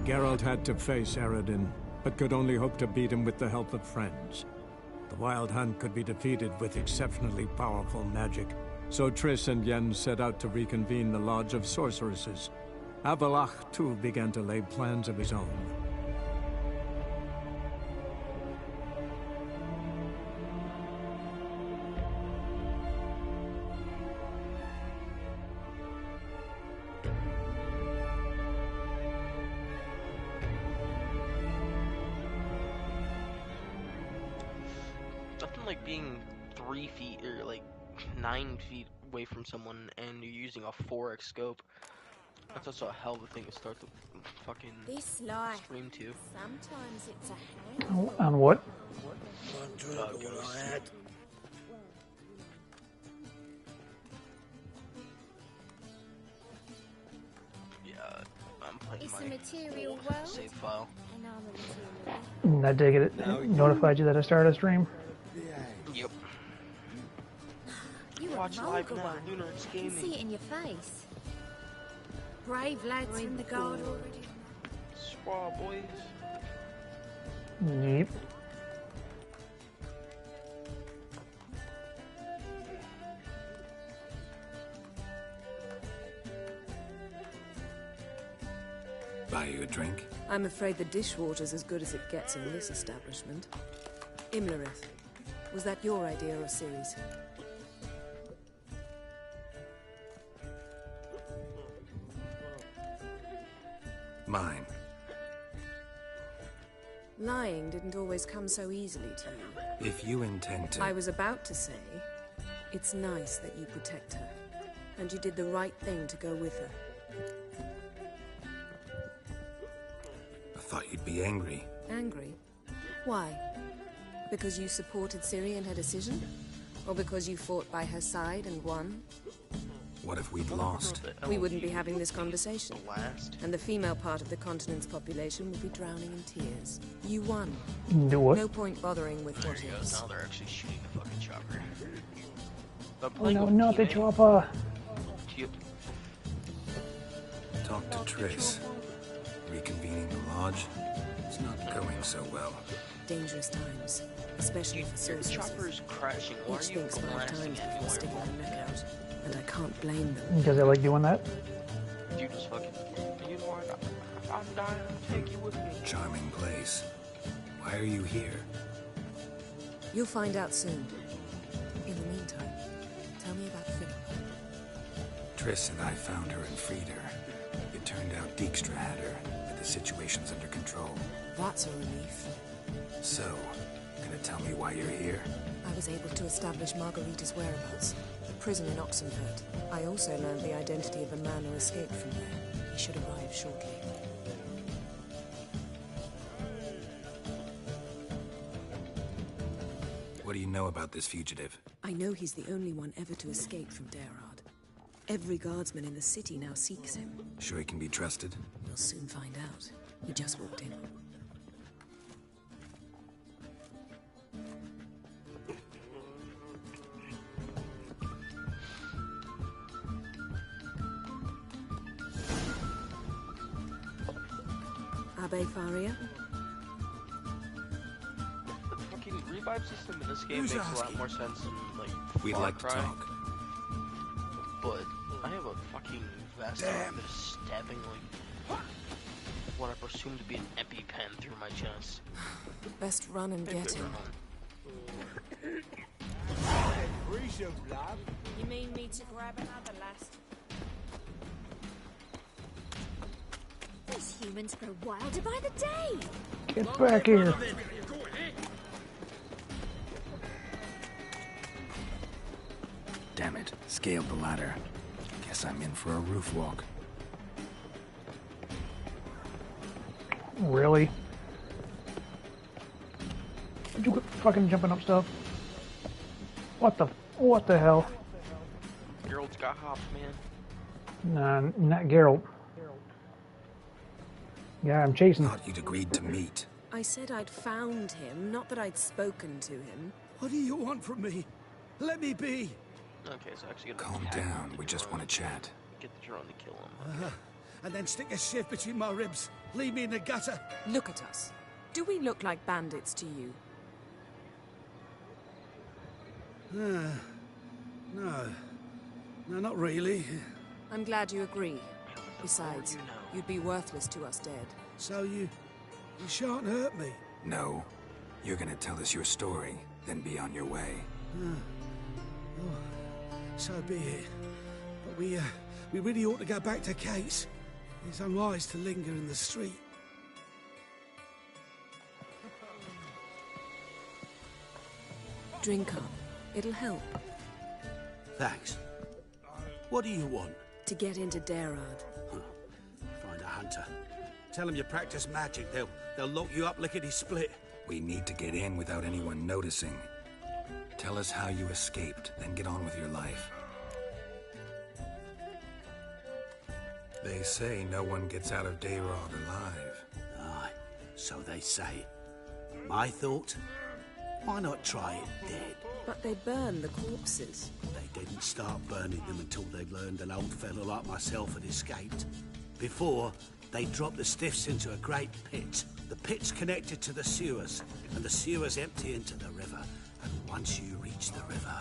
Geralt had to face Eredin, but could only hope to beat him with the help of friends. The Wild Hunt could be defeated with exceptionally powerful magic, so Triss and Yen set out to reconvene the Lodge of Sorceresses. Avalach, too, began to lay plans of his own. Nothing like being 3 feet or like 9 feet away from someone and you're using a 4x scope. That's also a hell of a thing to start the fucking stream to. Sometimes it's a hand. On what? Yeah, I'm playing It's my a material world. save file. And I'm a material. I dig it. It notified you that I started a stream. Yep. You Watch a live vulgar now, one. Lunar, it's I can see gaming. it in your face. Brave lads from the guard already. Squaw boys. Yep. Buy you a drink? I'm afraid the dishwater's as good as it gets in this establishment. Imlerith, was that your idea or Ciri's? Mine. Lying didn't always come so easily to you. If you intend to... I was about to say, it's nice that you protect her. And you did the right thing to go with her. I thought you'd be angry. Angry? Why? Because you supported Ciri in her decision? Or because you fought by her side and won? What if we'd lost? We wouldn't be having this conversation. The last. And the female part of the continent's population would be drowning in tears. You won. Do what? No point bothering with There what you go. is. Now they're actually shooting the fucking chopper. But Oh playing no, with not the teammate- chopper. Yep. Talk to Triss. Reconvening the lodge? It's not going so well. Dangerous times, especially for Your chopper sorcerers. is crashing. Why Each are you thinks 5 blasting times it before sticking anymore? their neck out. And I can't blame them. Because I like doing that. You just fucking... You know what? I'm dying. I'll take you with me. Charming place. Why are you here? You'll find out soon. In the meantime, tell me about Philip. Triss and I found her and freed her. It turned out Dijkstra had her, but the situation's under control. That's a relief. So, gonna tell me why you're here? I was able to establish Margarita's whereabouts. The prison in Oxenfurt. I also learned the identity of a man who escaped from there. He should arrive shortly. What do you know about this fugitive? I know he's the only one ever to escape from Derard. Every guardsman in the city now seeks him. Sure he can be trusted? We'll soon find out. He just walked in. Abe Faria? The fucking revive system in this game makes a lot more sense than, like, We'd Far like to Cry. talk. But I have a fucking vest on that's stabbing, like, what I presume to be an EpiPen through my chest. Best run and get him. You mean me to grab another lass? These humans grow wilder by the day. Get back here. Damn it. Scaled the ladder. Guess I'm in for a roof walk. Really? Did you quit fucking jumping up stuff? What the hell? Geralt's got hops, man. Nah, not Geralt. Yeah, I'm chasing. Thought you'd agreed to meet. I said I'd found him, not that I'd spoken to him. What do you want from me? Let me be. Okay, so actually gonna Calm attack down. the We just drone. want to chat. Get the drone to kill him. and then stick a shiv between my ribs. Leave me in the gutter. Look at us. Do we look like bandits to you? No. No, not really. I'm glad you agree. Besides, you'd be worthless to us dead. So you shan't hurt me? No. You're gonna tell us your story, then be on your way. Oh, so be it. But we really ought to go back to Kate's. It's unwise to linger in the street. Drink up. It'll help. Thanks. What do you want? To get into Darad. Find a hunter. Tell them you practice magic. They'll lock you up lickety-split. We need to get in without anyone noticing. Tell us how you escaped, then get on with your life. They say no one gets out of Darad alive. Aye, so they say. My thought? Why not try it dead? But they burn the corpses. They didn't start burning them until they learned an old fellow like myself had escaped. Before, they dropped the stiffs into a great pit. The pit's connected to the sewers, and the sewers empty into the river. And once you reach the river,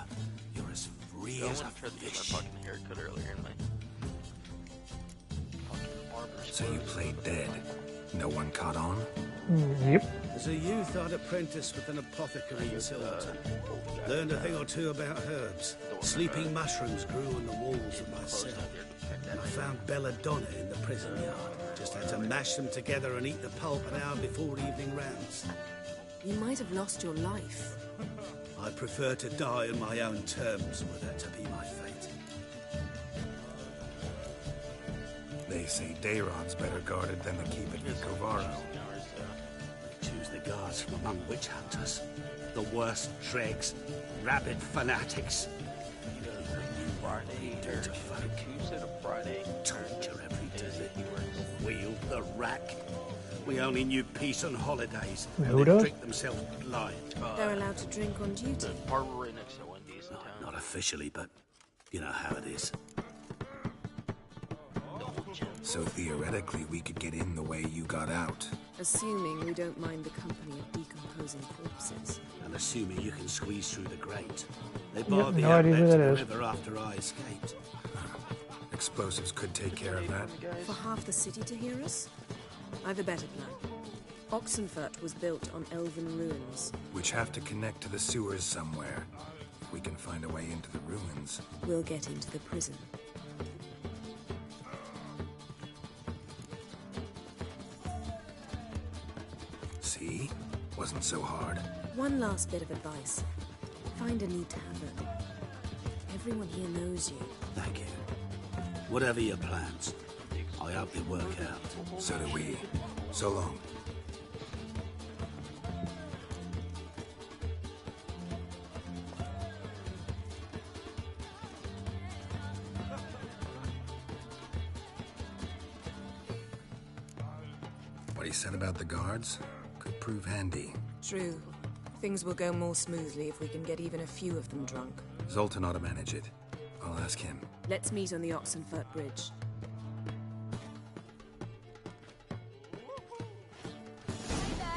you're as free as a fish. I fucking haircut earlier in my fucking barber's So you played dead. No one caught on? Yep. As a youth, I'd apprenticed with an apothecary in Silverton. Learned a thing or two about herbs. Sleeping mushrooms grew on the walls of my cell. And I found belladonna in the prison yard. Just had to mash them together and eat the pulp an hour before evening rounds. You might have lost your life. I prefer to die on my own terms, were that to be my fate. They say Darod's better guarded than the keep at Kovaro. They choose the guards from among witch hunters. The worst dregs, rabid fanatics. Friday, Dirty folk. Tuesday to Friday. Torture every day. The wheel, the rack. We only knew peace on holidays. Who They does? drink themselves blind. They're allowed to drink on duty. The barber right next to Wendy's in town. Not officially, but you know how it is. The old gym. So theoretically, we could get in the way you got out. Assuming we don't mind the company of decomposing corpses. And assuming you can squeeze through the grate. They Yep, barred the no idea who outlet to that the is. river after I escaped. Explosives could take care of that. For half the city to hear us? I've a better plan. Oxenfurt was built on elven ruins. Which have to connect to the sewers somewhere. If we can find a way into the ruins. We'll get into the prison. See? Wasn't so hard. One last bit of advice. Find a neat tavern. Everyone here knows you. Thank you. Whatever your plans, I hope they work out. So do we. So long. What he said about the guards could prove handy. True. Things will go more smoothly if we can get even a few of them drunk. Zoltan ought to manage it. I'll ask him. Let's meet on the Oxenfurt Bridge.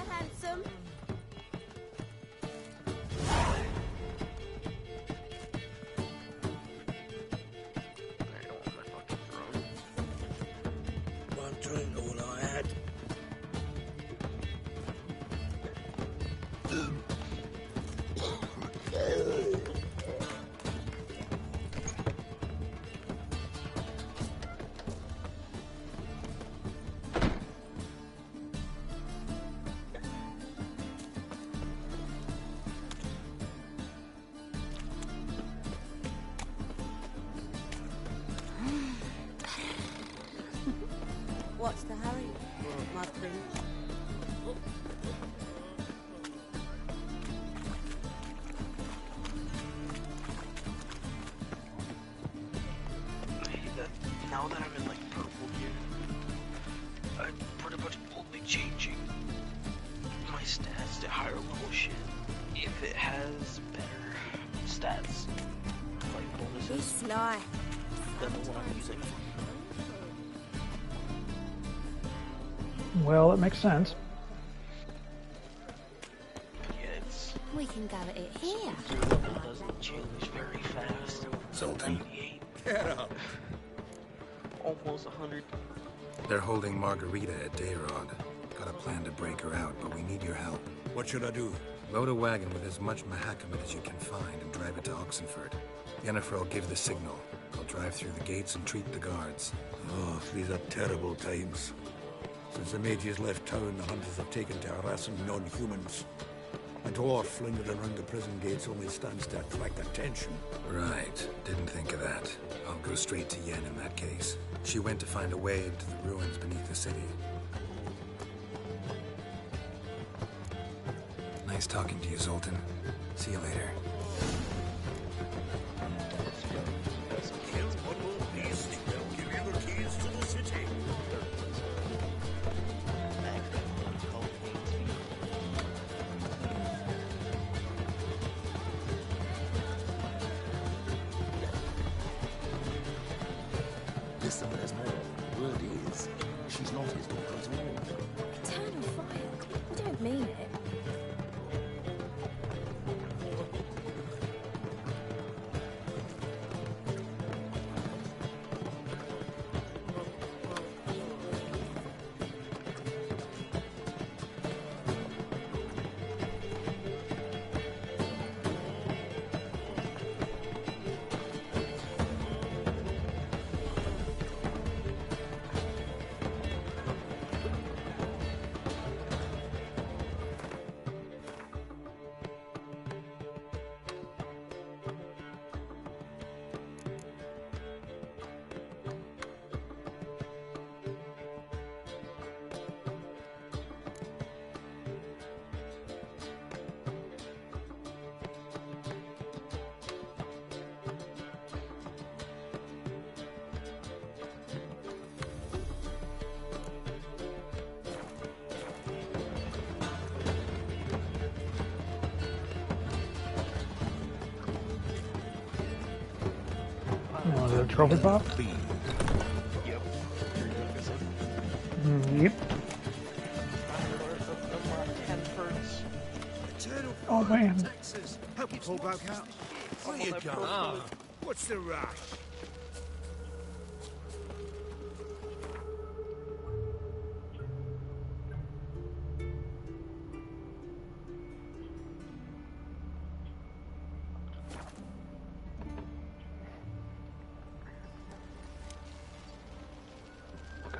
Handsome. I don't want my fucking throne. One drink, all I had. What's the hurry, my prince? I hate that. Now that I'm in like purple gear, I'm pretty much only changing my stats to higher level shit if it has better stats, like Be bonuses, sly. than the one I'm using. Well, it makes sense. Yeah, it's... We can go at it here. Your level doesn't change very fast. Zoltan. 98. Get up! Almost 100. They're holding Margarita at Dayrod. Got a plan to break her out, but we need your help. What should I do? Load a wagon with as much Mahakamet as you can find and drive it to Oxenford. Yennefer will give the signal. I'll drive through the gates and treat the guards. Oh, these are terrible times. Since the mages left town, the hunters have taken to harassing non-humans. A dwarf lingering around the prison gates only stands to attract attention. Right. Didn't think of that. I'll go straight to Yen in that case. She went to find a way into the ruins beneath the city. Nice talking to you, Zoltan. See you later. Kill one more beast, they'll give you the keys to the city. Listen, there's more. Word is, she's not his daughter at all. Eternal fire. You don't mean it. Was it a trophy pop? Yep. Yep. Oh man. Help you pull back out. Where you going? What's the rush?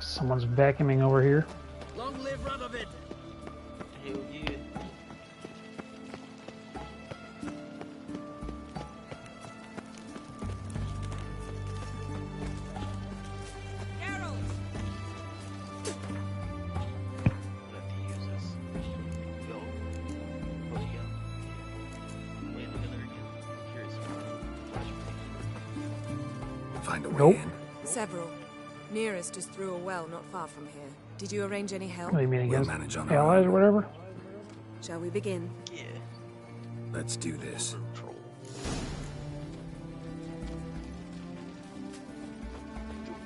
Someone's vacuuming over here. Long live Radovid! Hell yeah. Find a way Nope. in. Several. Nearest is through a well not far from here. Did you arrange any help? What do you mean We'll against manage on our allies own. or whatever? Shall we begin? Yeah. Let's do this. Troll.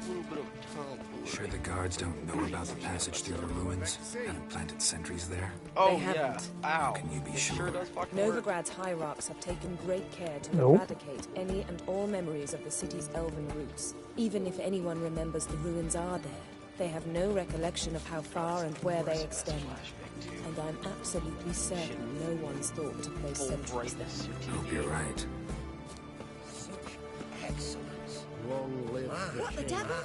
A little bit of tomfoolery. Sure the guards don't know about the passage through the ruins? Haven't planted sentries there? Oh, They yeah. haven't. Ow. Can you be It sure? does fucking work. Novigrad's hierarchs have taken great care to Nope. eradicate any and all memories of the city's elven roots. Even if anyone remembers the ruins are there, they have no recollection of how far and where they extend. Flashback too. And I'm absolutely certain no one's thought to place Full sentries there. brightness. Hope you're right. Such excellence. Long live the What the king. devil?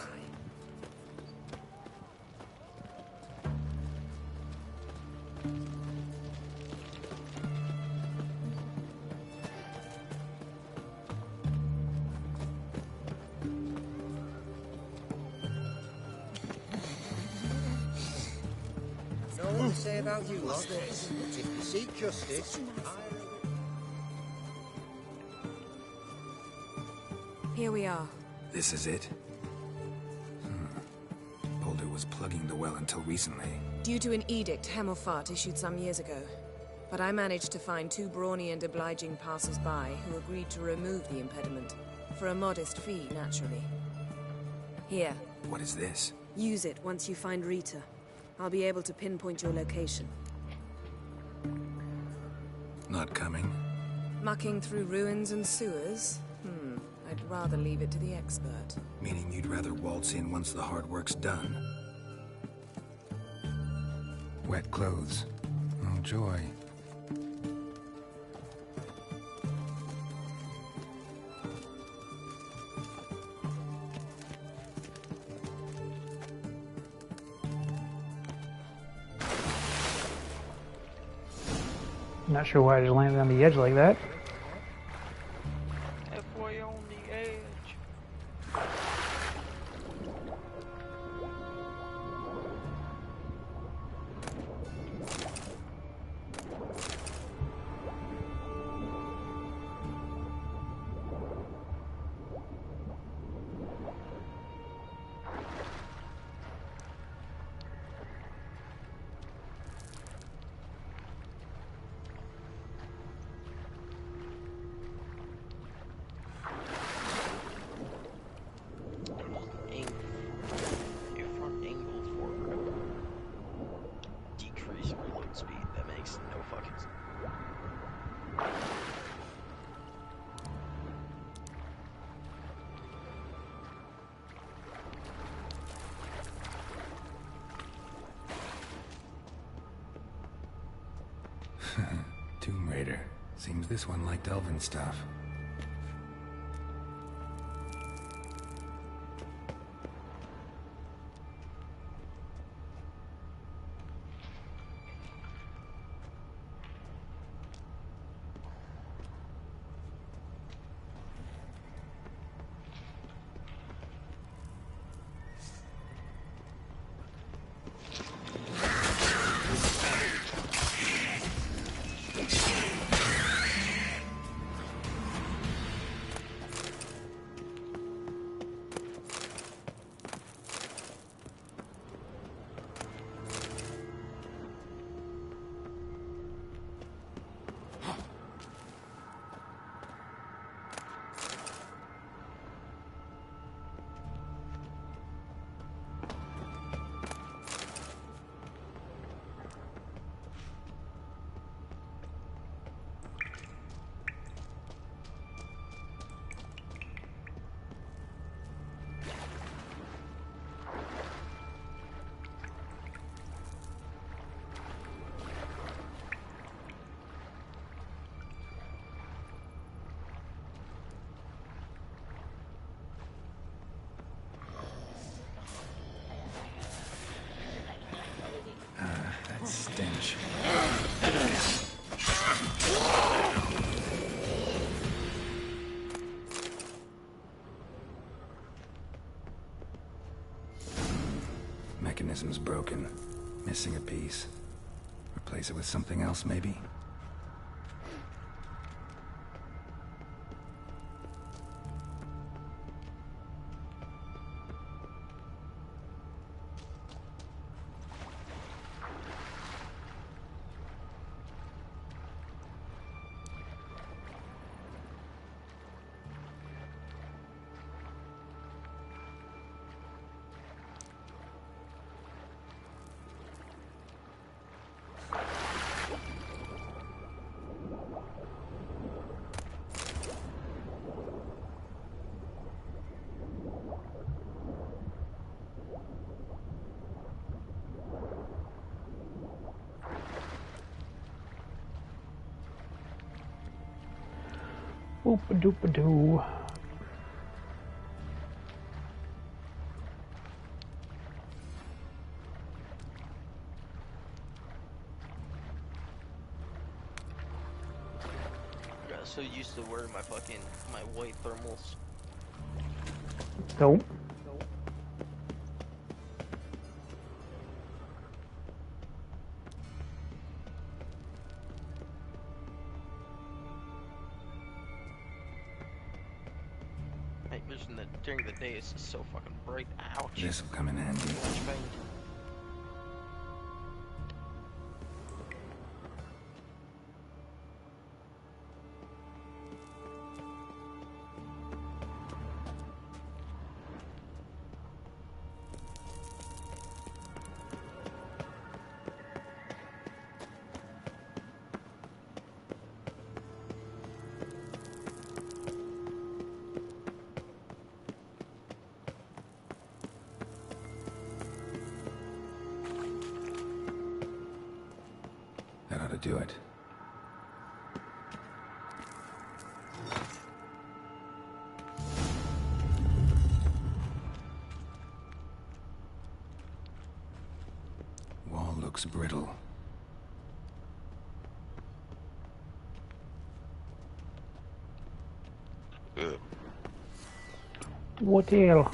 No one to say about you, lot. But if you seek justice, Here we are. This is it? Boulder was plugging the well until recently. Due to an edict Hemmelfart issued some years ago. But I managed to find two brawny and obliging passers-by who agreed to remove the impediment. For a modest fee, naturally. Here, What is this? use it once you find Rita. I'll be able to pinpoint your location. Not coming? Mucking through ruins and sewers? I'd rather leave it to the expert. Meaning you'd rather waltz in once the hard work's done? Wet clothes. Oh, joy. Not sure why I just landed on the edge like that. Halfway on the edge. Tomb Raider. Seems this one liked elven stuff. That stench. Mechanism's broken. Missing a piece. Replace it with something else, maybe? Oop-a-doop-a-doo. I got so used to wearing my white thermals. Nope. Vision that during the day it's just so fucking bright. Ouch. This'll come in handy. Much pain. do it. Wall looks brittle. What the hell?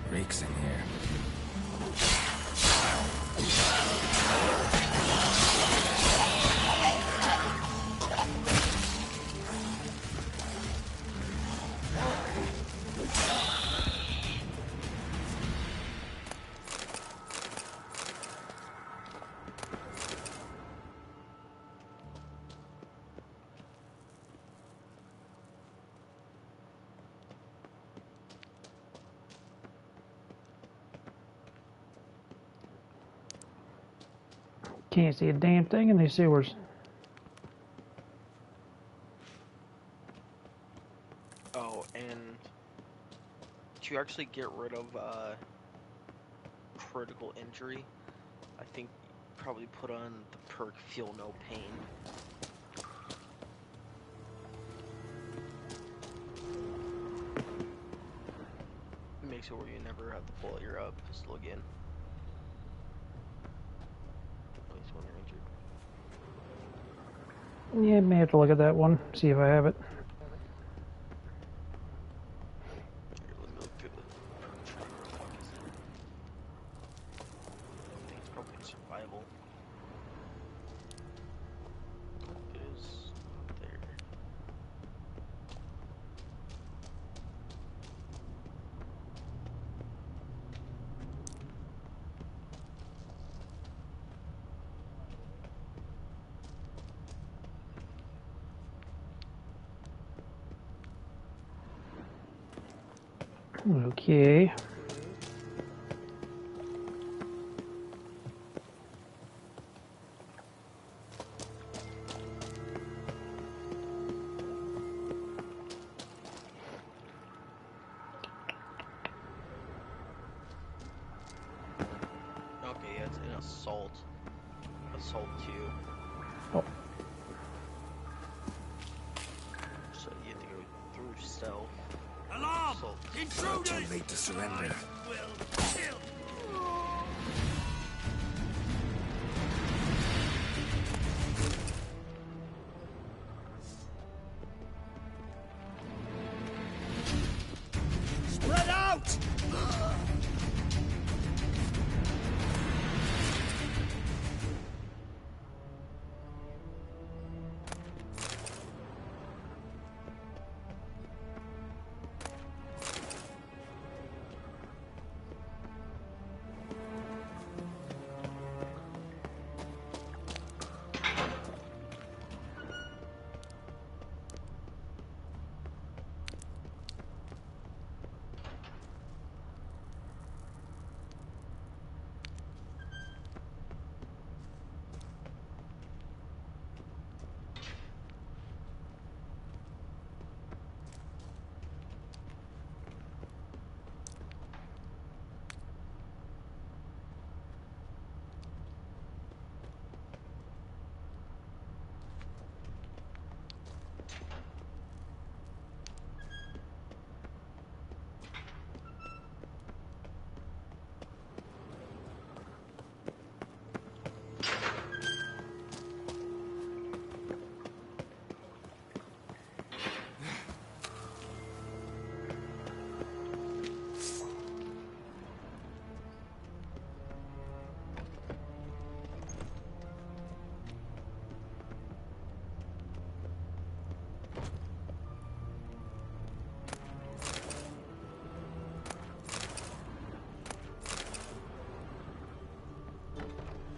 Reeks in here. Can't see a damn thing in these sewers. Oh, and to actually get rid of critical injury, I think probably put on the perk Feel No Pain. It makes it where you never have to pull out your pistol again. At least when you're injured. Yeah, may have to look at that one, see if I have it. Here, let me look through the perk tree real quick. I think it's probably survival. It is not there. Okay. Okay, yeah, it's an assault. Assault 2. Oh. So you have to go through stealth. Alarm! Assault. Too late to surrender. Spread out!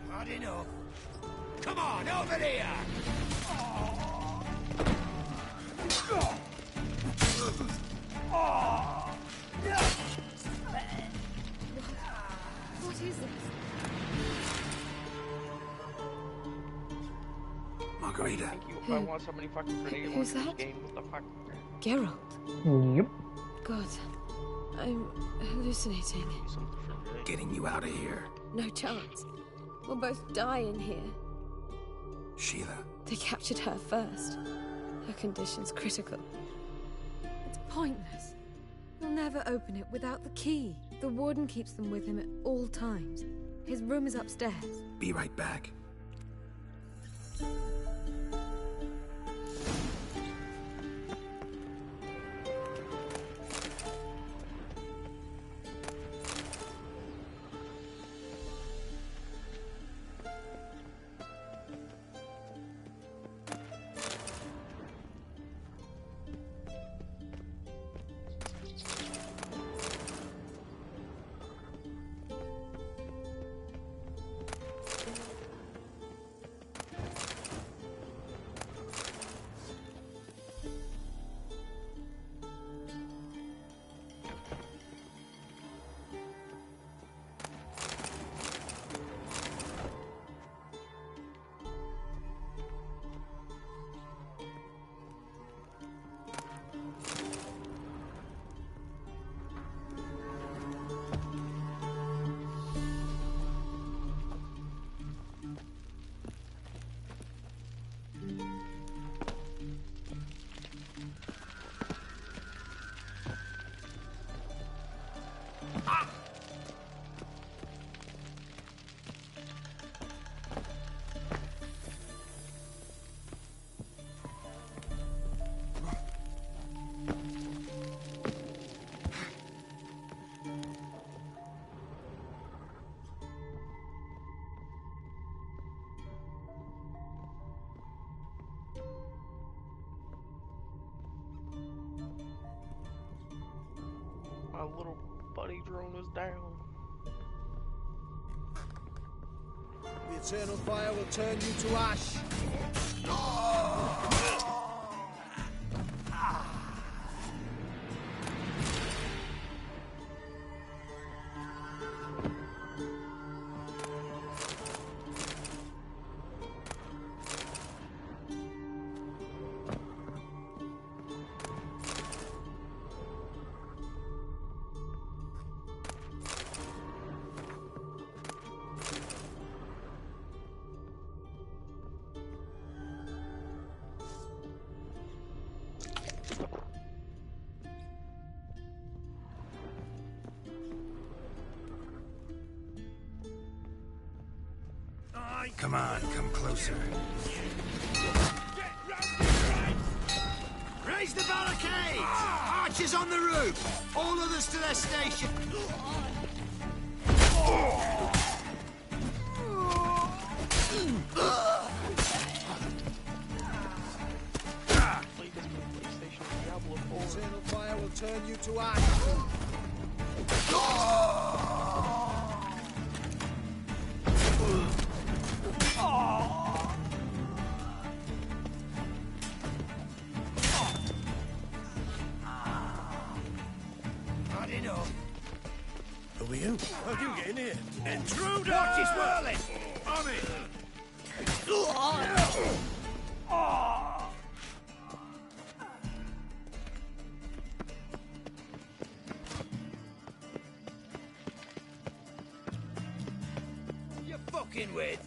Not enough. Come on, over here! What is this? Margarita. Thank you. If I want somebody fucking grenade Who's launcher that? this game, what the fuck? Geralt. Yep. God. I'm hallucinating. Something for the day. Getting you out of here. No chance. We'll both die in here. Sheila. They captured her first. Her condition's critical. It's pointless. You'll never open it without the key. The warden keeps them with him at all times. His room is upstairs. Be right back. My little buddy drone is down. The eternal fire will turn you to ash. Come on, come closer. Raise the barricades! Archers on the roof! All others to their station! Play this new PlayStation Diablo 4. Eternal fire will turn you to ash. Who are you? How'd you get in here? Intruder! Watch his whirling! On it! You fucking with?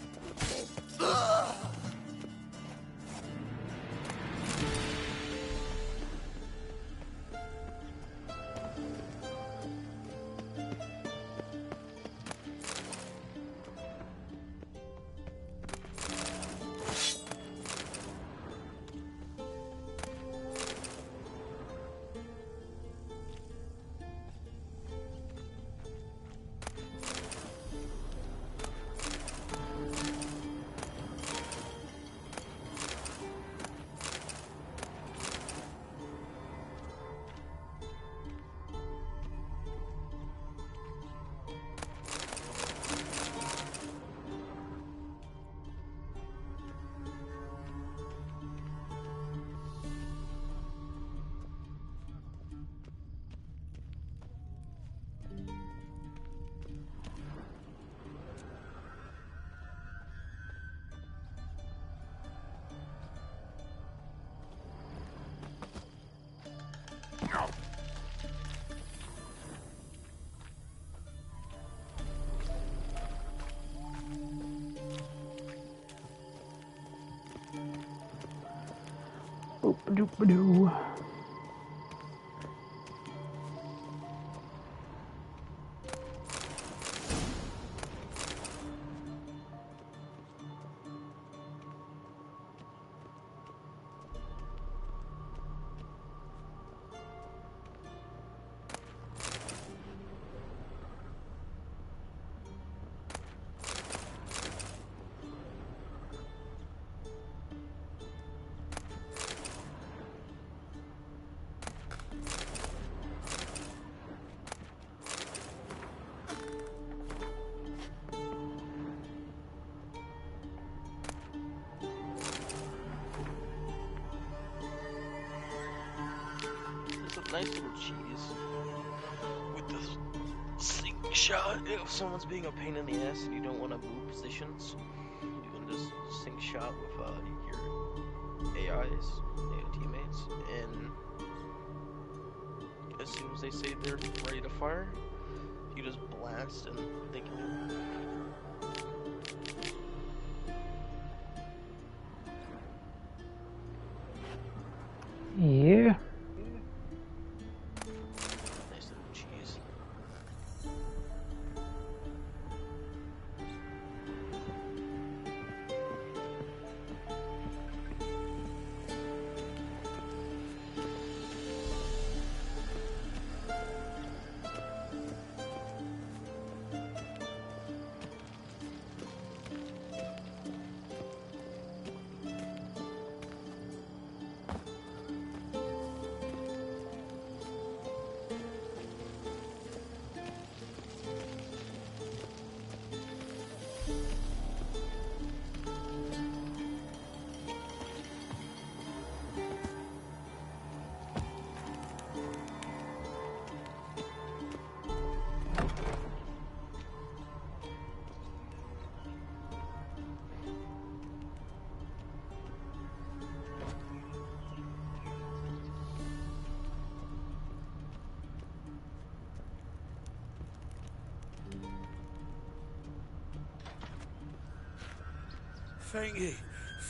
Ba-doop-ba-doo. Nice little cheese with the slingshot. If someone's being a pain in the ass and you don't want to move positions, you can just slingshot with your AIs, teammates, and as soon as they say they're ready to fire, you just blast and they can. Yeah. Nice little cheese.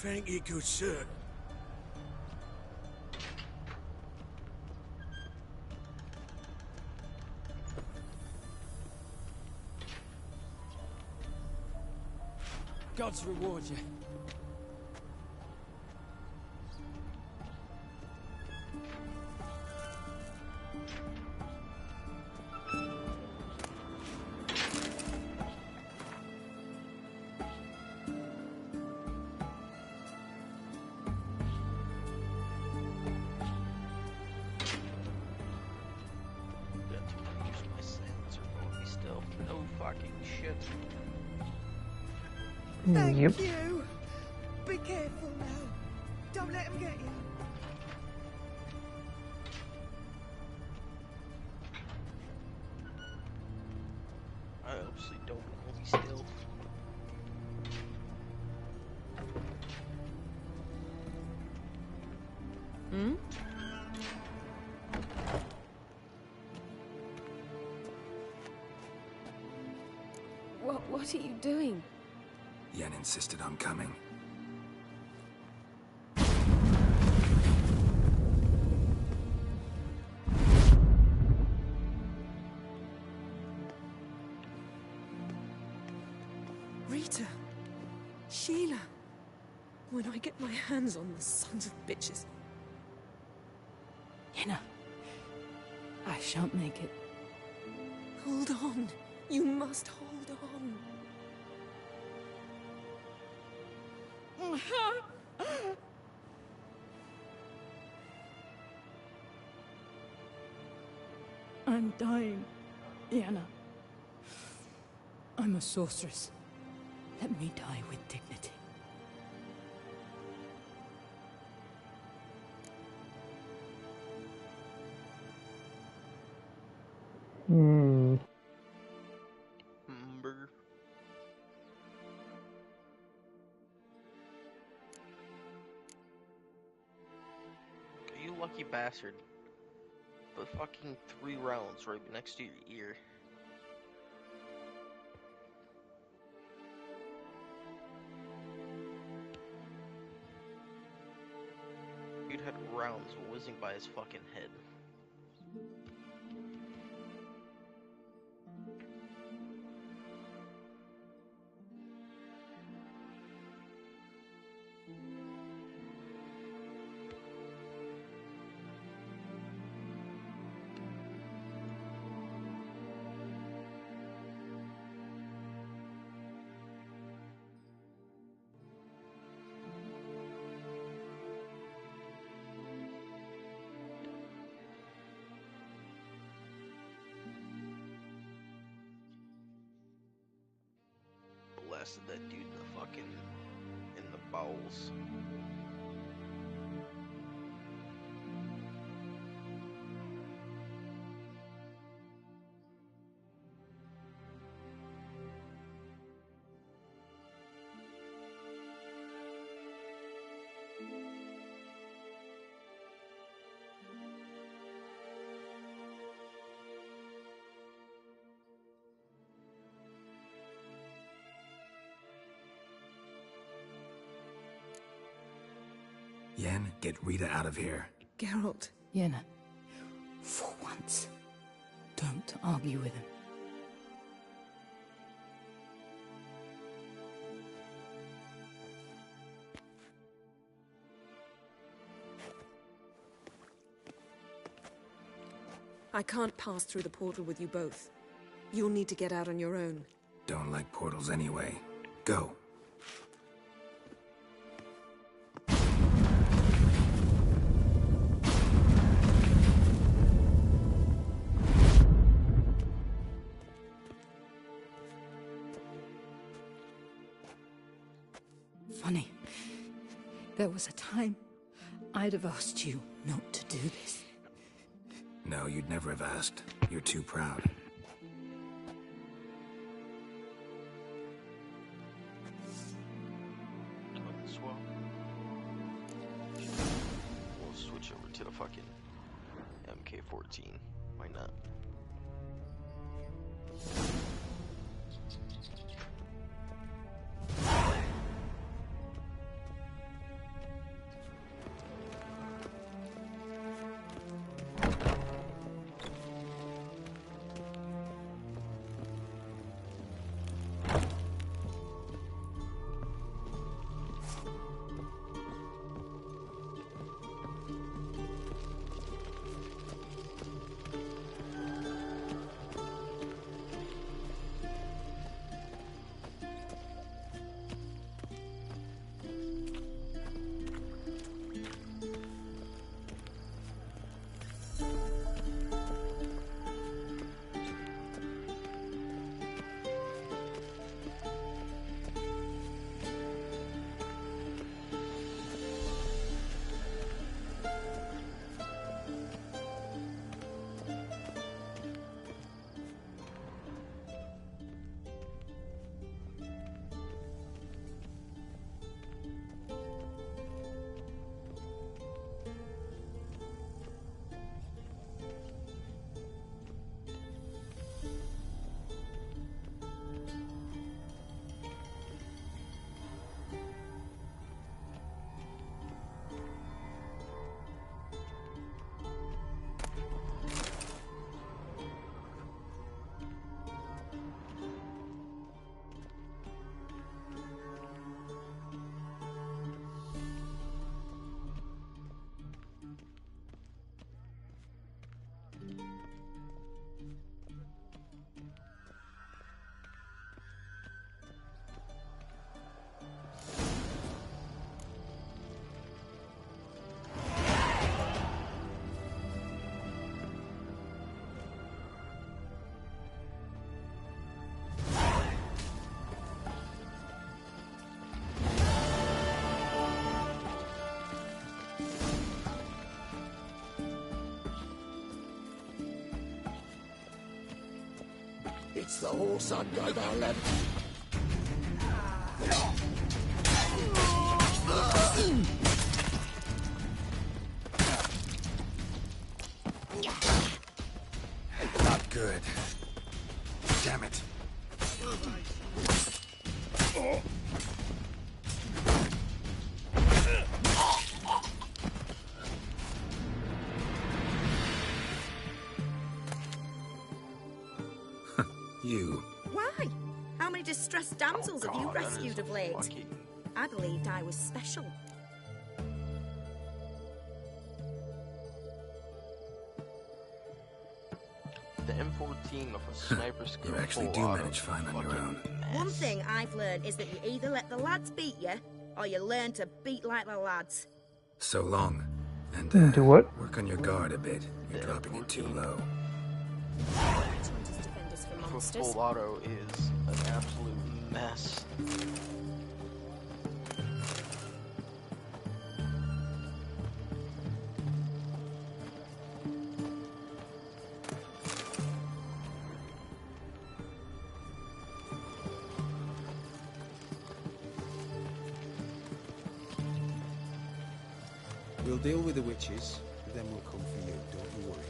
Thank you, good sir. Gods reward you. No fucking shit. Thank Yep. you. Be careful now. Don't let him get you. I obviously don't hold me still. Hmm? What are you doing? Yen insisted on coming. Rita. Sheila. When I get my hands on the sons of bitches. Yenna, I shan't make it. Hold on. You must hold on. I'm dying, Yenna. I'm a sorceress. Let me die with dignity. You lucky bastard. But fucking 3 rounds right next to your ear. You'd had grounds whizzing by his fucking head. Blasted that dude in the fucking bowels. Yen, get Rita out of here. Geralt. Yenna, for once, don't argue with him. I can't pass through the portal with you both. You'll need to get out on your own. Don't like portals anyway. Go. Funny. There was a time I'd have asked you not to do this. No, you'd never have asked. You're too proud. Swell. We'll switch over to the fucking MK14. Why not? It's the horse I'd go down left. Not good. Damn it. You. Why? How many distressed damsels have you rescued of late? I believed I was special. The M14 of a sniper skill. You actually do manage fine on your own. One thing I've learned is that you either let the lads beat you, or you learn to beat like the lads. So long. And Do what? work on your guard a bit. You're dropping it too low. Full auto is an absolute mess. We'll deal with the witches, then we'll come for you, don't you worry.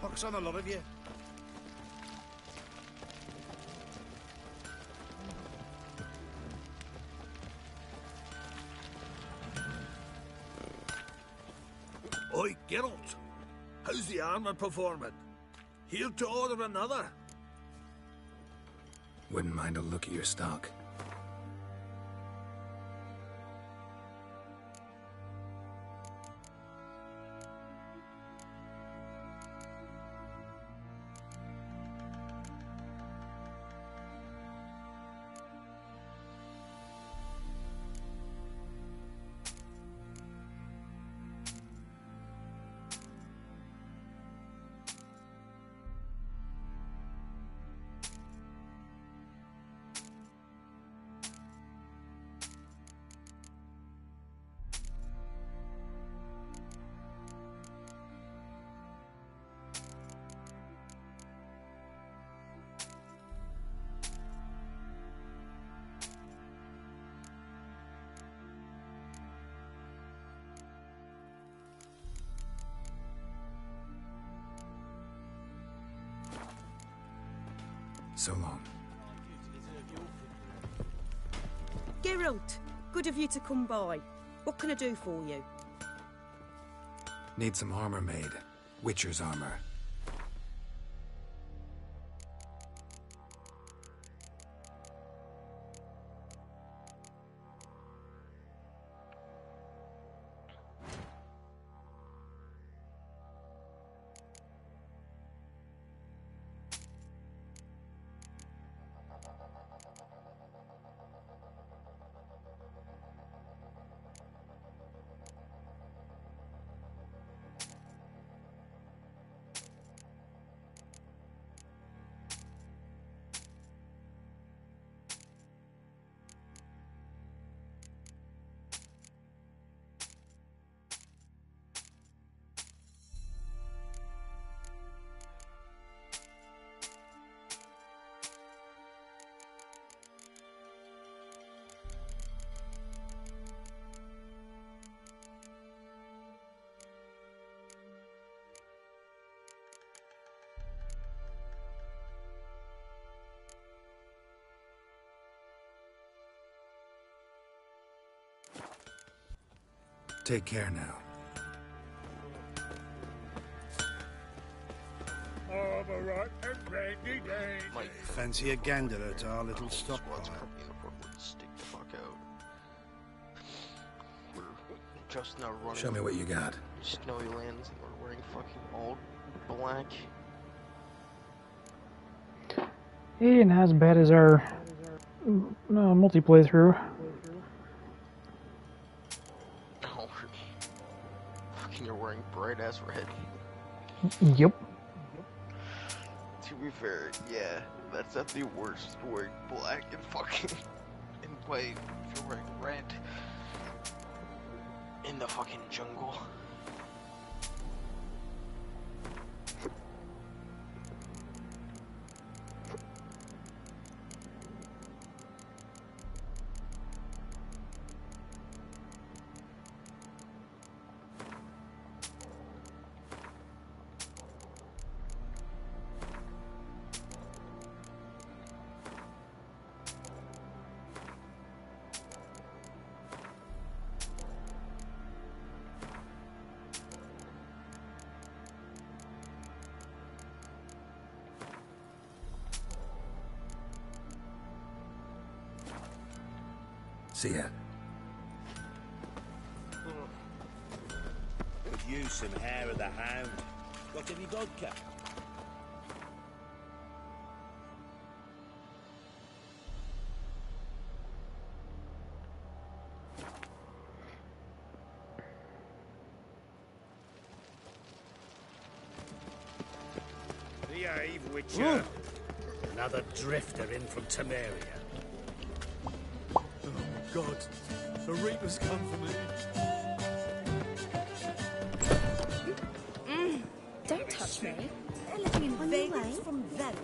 Pox on a lot of you. Oi, Geralt. How's the armor performing? Here to order another? Wouldn't mind a look at your stock. So long. Geralt, good of you to come by. What can I do for you? Need some armor made. Witcher's armor. Take care now. Armor and ready days. Fancy a gander at our little stockpile. Stick the fuck out. We're just now running. Show me what you got. Snowy lands and we're wearing fucking all black. It ain't as bad as our multi playthrough. Oh, fucking you're wearing bright ass red. Yep. To be fair, yeah, that's not the worst. Wearing black and fucking and white. If you're wearing red in the fucking jungle. See ya. Could use some hair of the hound. Got any vodka? Behave, Witcher. Another drifter in from Temeria. Oh God, the Reaper's come for me. Don't touch me. They're living in Vegas from Velen.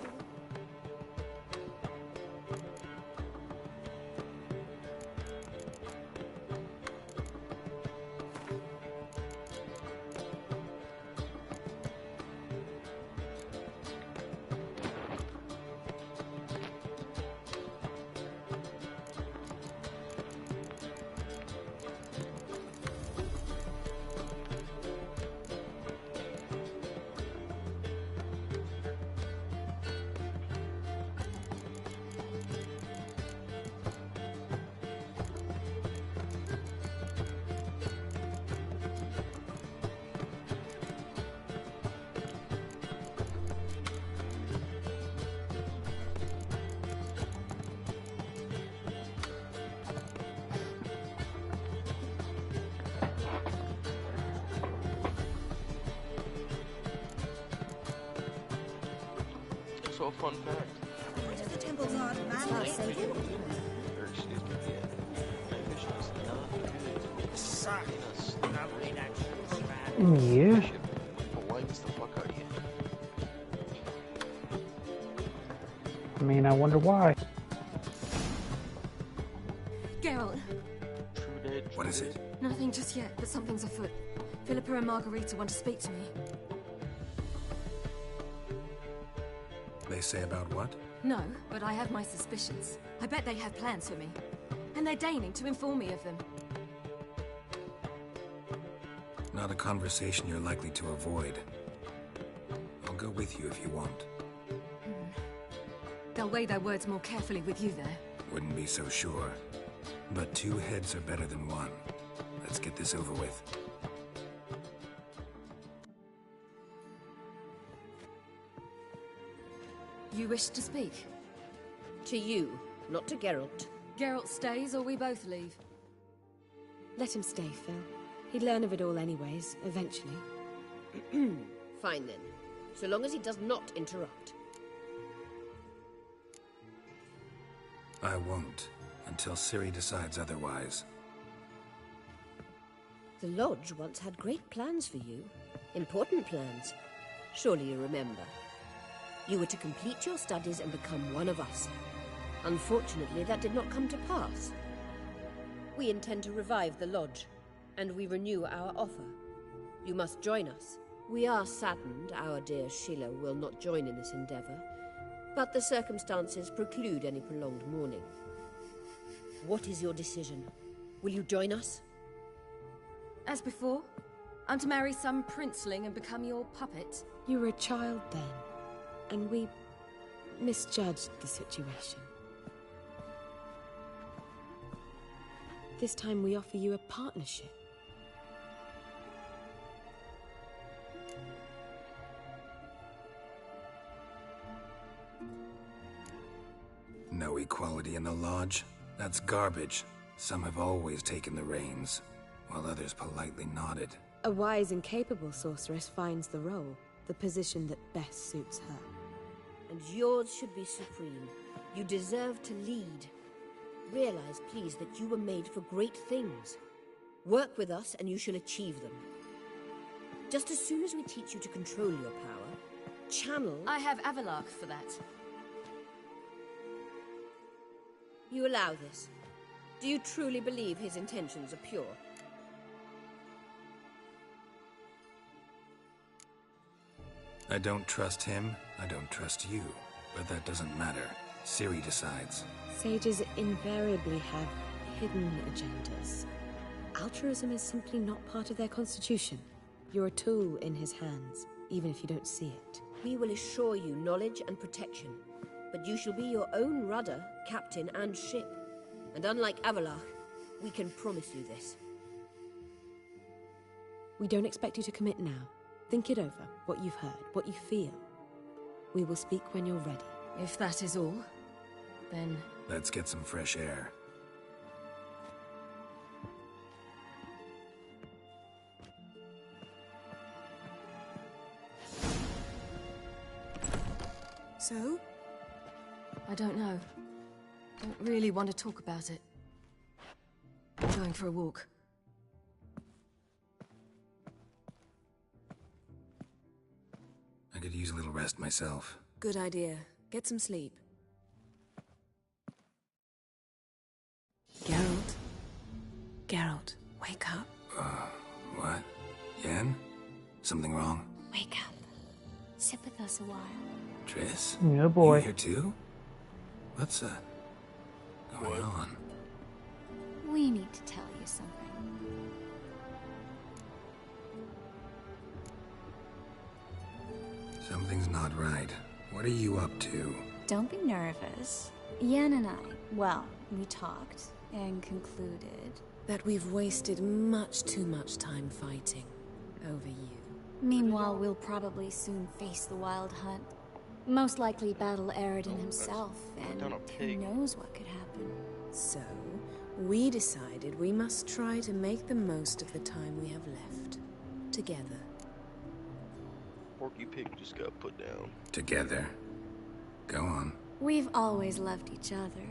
So, fun fact. Why do the temples are man saving? Or excuse me, yeah. My vision is not good. Yeah. Blinds the fuck out of you. I mean, I wonder why. Geralt. What is it? Nothing just yet, but something's afoot. Philippa and Margarita want to speak to me. They say about what? No, but I have my suspicions. I bet they have plans for me. And they're deigning to inform me of them. Not a conversation you're likely to avoid. I'll go with you if you want. They'll weigh their words more carefully with you there. Wouldn't be so sure. But two heads are better than one. Let's get this over with. You wish to speak? To you, not to Geralt. Geralt stays or we both leave? Let him stay, Phil. He'd learn of it all anyways, eventually. Fine then. So long as he does not interrupt. I won't, until Ciri decides otherwise. The Lodge once had great plans for you. Important plans. Surely you remember. You were to complete your studies and become one of us. Unfortunately, that did not come to pass. We intend to revive the Lodge, and we renew our offer. You must join us. We are saddened our dear Sheila will not join in this endeavor, but the circumstances preclude any prolonged mourning. What is your decision? Will you join us? As before, I'm to marry some princeling and become your puppet. You were a child then, and we misjudged the situation. This time we offer you a partnership. no equality in the Lodge. That's garbage. Some have always taken the reins, while others politely nodded. A wise and capable sorceress finds the role, the position that best suits her. And yours should be supreme. You deserve to lead. Realize, please, that you were made for great things. Work with us and you shall achieve them. Just as soon as we teach you to control your power, channel... I have Avalark for that. You allow this? Do you truly believe his intentions are pure? I don't trust him, I don't trust you. But that doesn't matter. Ciri decides. Sages invariably have hidden agendas. Altruism is simply not part of their constitution. You're a tool in his hands, even if you don't see it. We will assure you knowledge and protection, but you shall be your own rudder, captain, and ship. And unlike Avalark, we can promise you this. We don't expect you to commit now. Think it over, what you've heard, what you feel. We will speak when you're ready. If that is all, then... Let's get some fresh air. So? I don't know. Don't really want to talk about it. I'm going for a walk. I could use a little rest myself. Good idea. Get some sleep. Geralt? Geralt, wake up. What? Yen? Something wrong? Wake up. Sit with us a while. Triss? Yeah, boy. You here too? What's, going on? We need to tell you something. Something's not right. What are you up to? Don't be nervous. Yen and I, well, we talked and concluded that we've wasted much too much time fighting over you. Meanwhile, we'll probably soon face the Wild Hunt. Most likely battle Aradin himself, and who knows what could happen. So, we decided we must try to make the most of the time we have left. Together. Porky Pig just got put down. Together. Go on. We've always loved each other.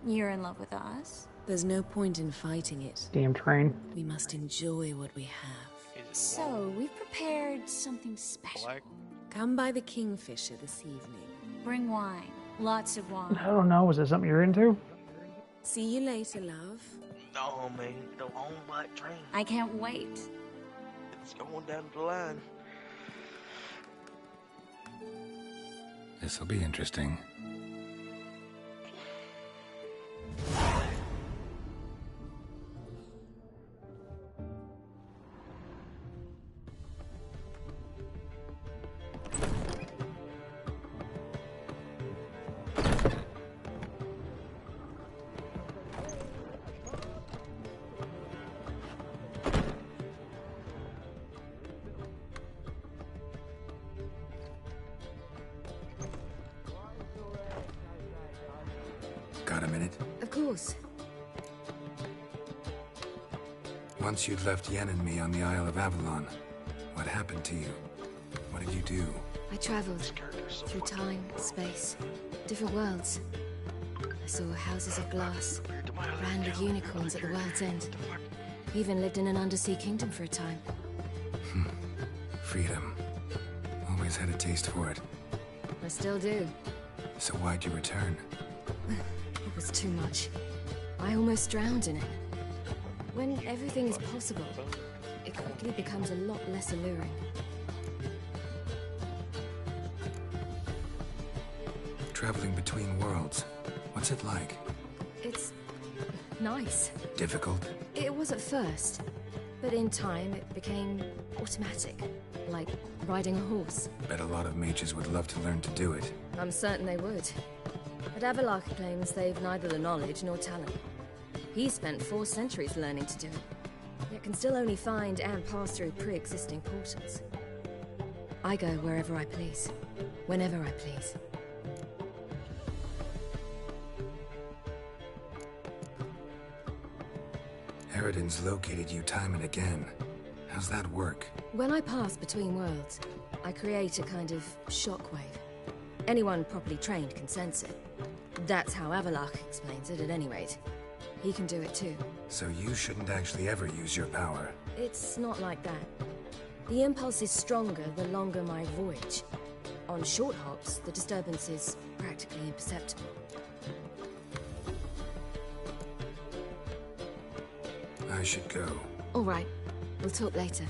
You're in love with us. There's no point in fighting it. Damn train. We must enjoy what we have. So, we've prepared something special. Come by the Kingfisher this evening. Bring wine. Lots of wine. I don't know. Is that something you're into? See you later, love. No, man. The long black train. I can't wait. It's going down the line. This'll be interesting. Got a minute? Of course. Once you'd left Yen and me on the Isle of Avalon, what happened to you? What did you do? I traveled through time, space, different worlds. I saw houses of glass, ran with unicorns at the world's end. Even lived in an undersea kingdom for a time. Freedom. Always had a taste for it. I still do. So why'd you return? It was too much. I almost drowned in it. When everything is possible, it quickly becomes a lot less alluring. Traveling between worlds. What's it like? It's nice. Difficult? It was at first, but in time it became automatic, like riding a horse. Bet a lot of mages would love to learn to do it. I'm certain they would. But Avalark claims they've neither the knowledge nor talent. He spent 4 centuries learning to do it, yet can still only find and pass through pre-existing portals. I go wherever I please, whenever I please. Eridan's located you time and again. How's that work? When I pass between worlds, I create a kind of shockwave. Anyone properly trained can sense it. That's how Avalok explains it, at any rate. He can do it too. So you shouldn't actually ever use your power. It's not like that. The impulse is stronger the longer my voyage. On short hops, the disturbance is practically imperceptible. I should go. All right. We'll talk later.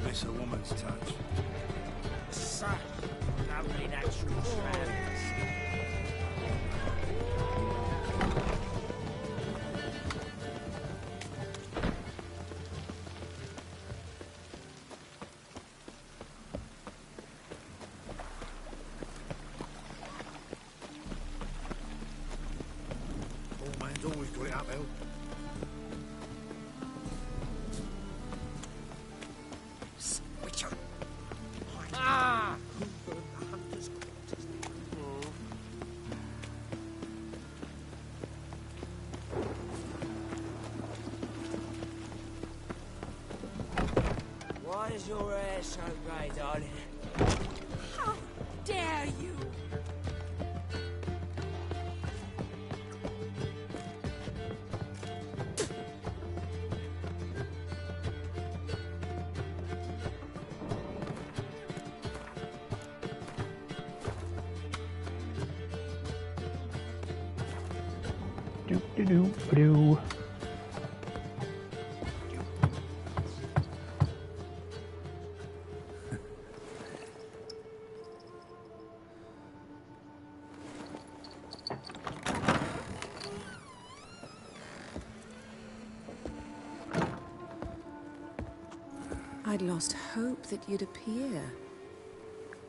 Miss a woman's touch. So, lovely natural surroundings. Old man's always got it uphill. Why is your hair so grey, darling? How dare you! Do. I'd lost hope that you'd appear.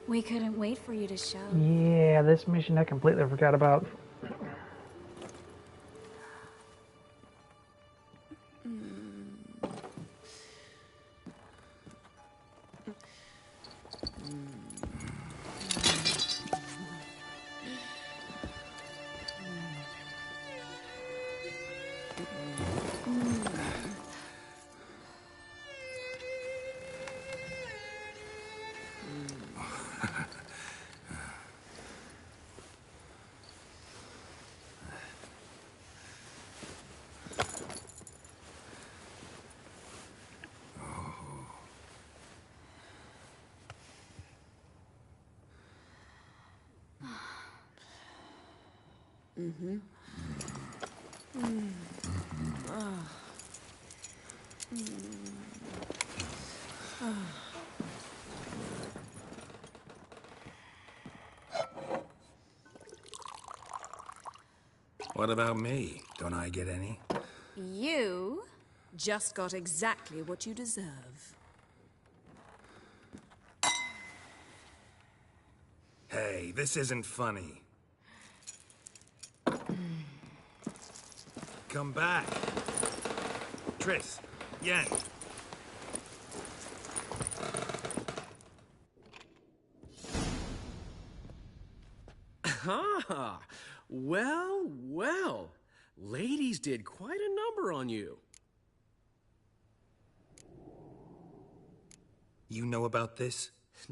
We couldn't wait for you to show. Yeah, this mission I completely forgot about. Mm-hmm. What about me? Don't I get any? You Just got exactly what you deserve. Hey, this isn't funny. Come back. Triss, Yen. Ah, well, well. Ladies did quite a number on you. You know about this?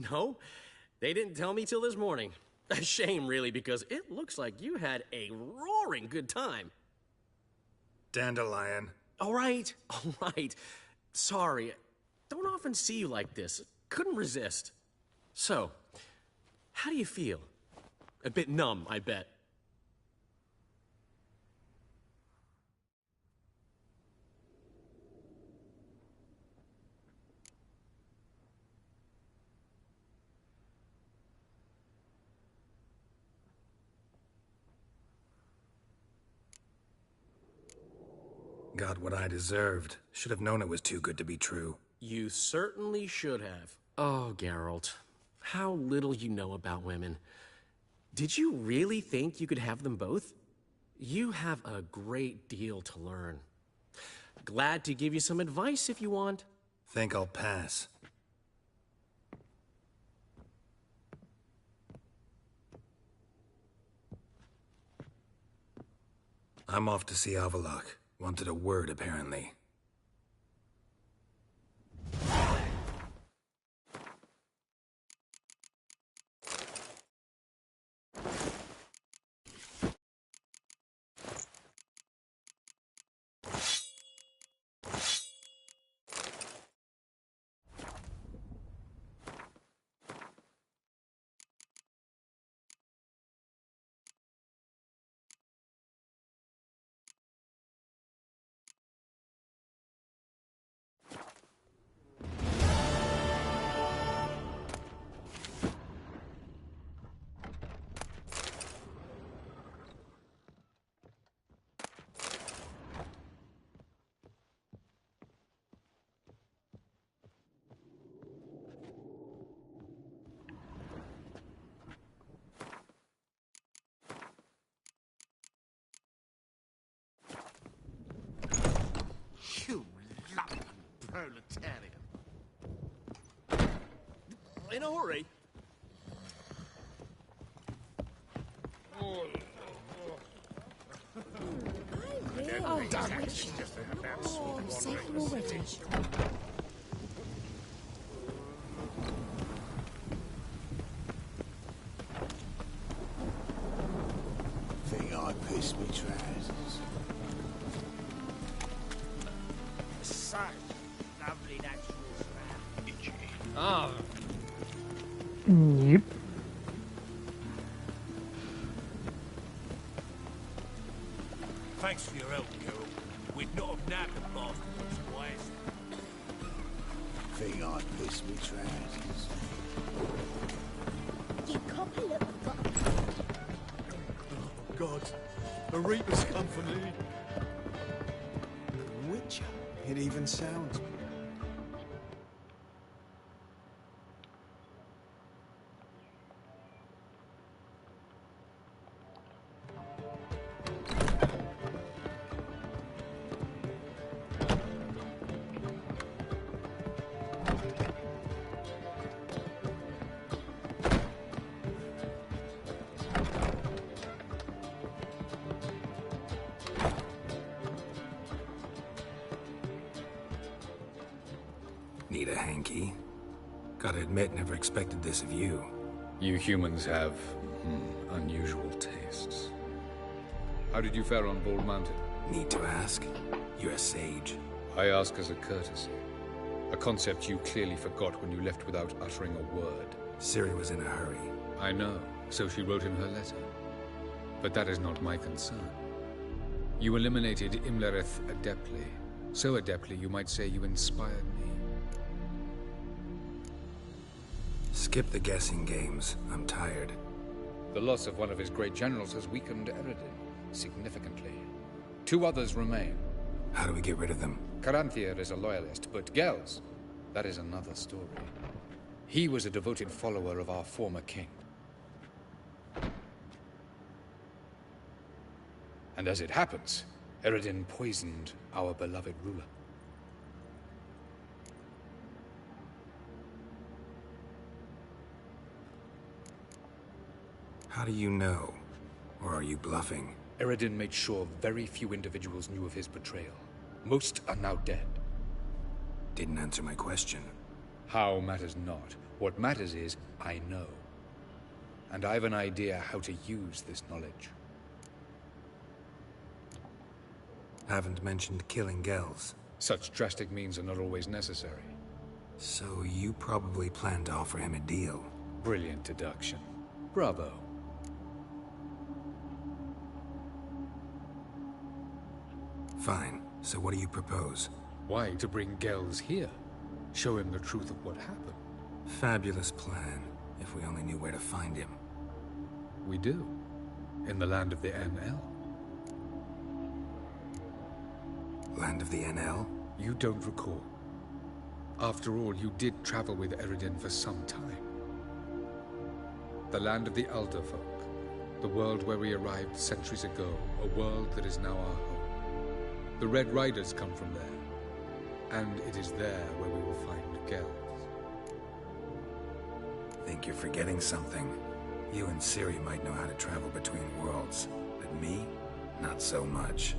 No, they didn't tell me till this morning. A shame, really, because it looks like you had a roaring good time. Dandelion. All right. Sorry, don't often see you like this. Couldn't resist. So, how do you feel? A bit numb, I bet. Got what I deserved. Should have known it was too good to be true. You certainly should have. Oh, Geralt, how little you know about women. Did you really think you could have them both? You have a great deal to learn. Glad to give you some advice if you want. Think I'll pass. I'm off to see Avallac'h. Wanted a word, apparently. You lumpen proletarian. In a hurry. I'm safe already. Think I pissed me trousers. Such lovely natural strategy. Ah. Yep. Thanks for your help, Geralt. We'd not have nabbed the bastard otherwise. Think I pissed me trousers. You copper little fuck. Oh, God. A Reaper's come for me. Witcher. It even sounds. Need a hanky? Gotta admit, never expected this of you. You humans have unusual tastes. How did you fare on Bald Mountain? Need to ask? You're a sage. I ask as a courtesy. A concept you clearly forgot when you left without uttering a word. Ciri was in a hurry. I know, so she wrote in her letter. But that is not my concern. You eliminated Imlerith adeptly. So adeptly, you might say you inspired me. Skip the guessing games. I'm tired. The loss of one of his great generals has weakened Eredin significantly. 2 others remain. How do we get rid of them? Caranthier is a loyalist, but Gels, that is another story. He was a devoted follower of our former king. And as it happens, Eredin poisoned our beloved ruler. How do you know? Or are you bluffing? Eredin made sure very few individuals knew of his betrayal. Most are now dead. Didn't answer my question. How matters not. What matters is, I know. And I have an idea how to use this knowledge. Haven't mentioned killing Gels. Such drastic means are not always necessary. So you probably plan to offer him a deal. Brilliant deduction. Bravo. Fine. So what do you propose? Why, to bring Gels here. Show him the truth of what happened. Fabulous plan, if we only knew where to find him. We do. In the land of the NL. Land of the NL? You don't recall. After all, you did travel with Eredin for some time. The land of the Elder Folk. The world where we arrived centuries ago. A world that is now our home. The Red Riders come from there. And it is there where we will find Gels. Think you're forgetting something. You and Ciri might know how to travel between worlds, but me, not so much.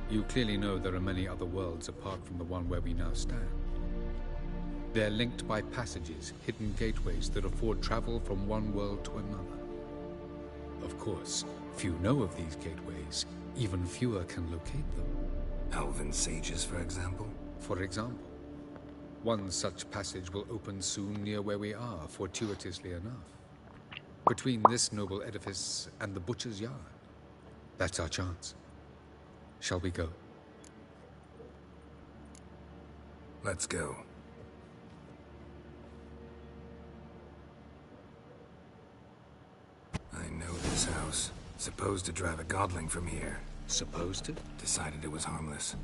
You clearly know there are many other worlds apart from the one where we now stand. They're linked by passages, hidden gateways that afford travel from one world to another. Of course, few know of these gateways. Even fewer can locate them. Elven sages, for example? For example. One such passage will open soon near where we are, fortuitously enough. Between this noble edifice and the butcher's yard. That's our chance. Shall we go? Let's go. I know this house. Supposed to drive a godling from here. Supposed to? Decided it was harmless.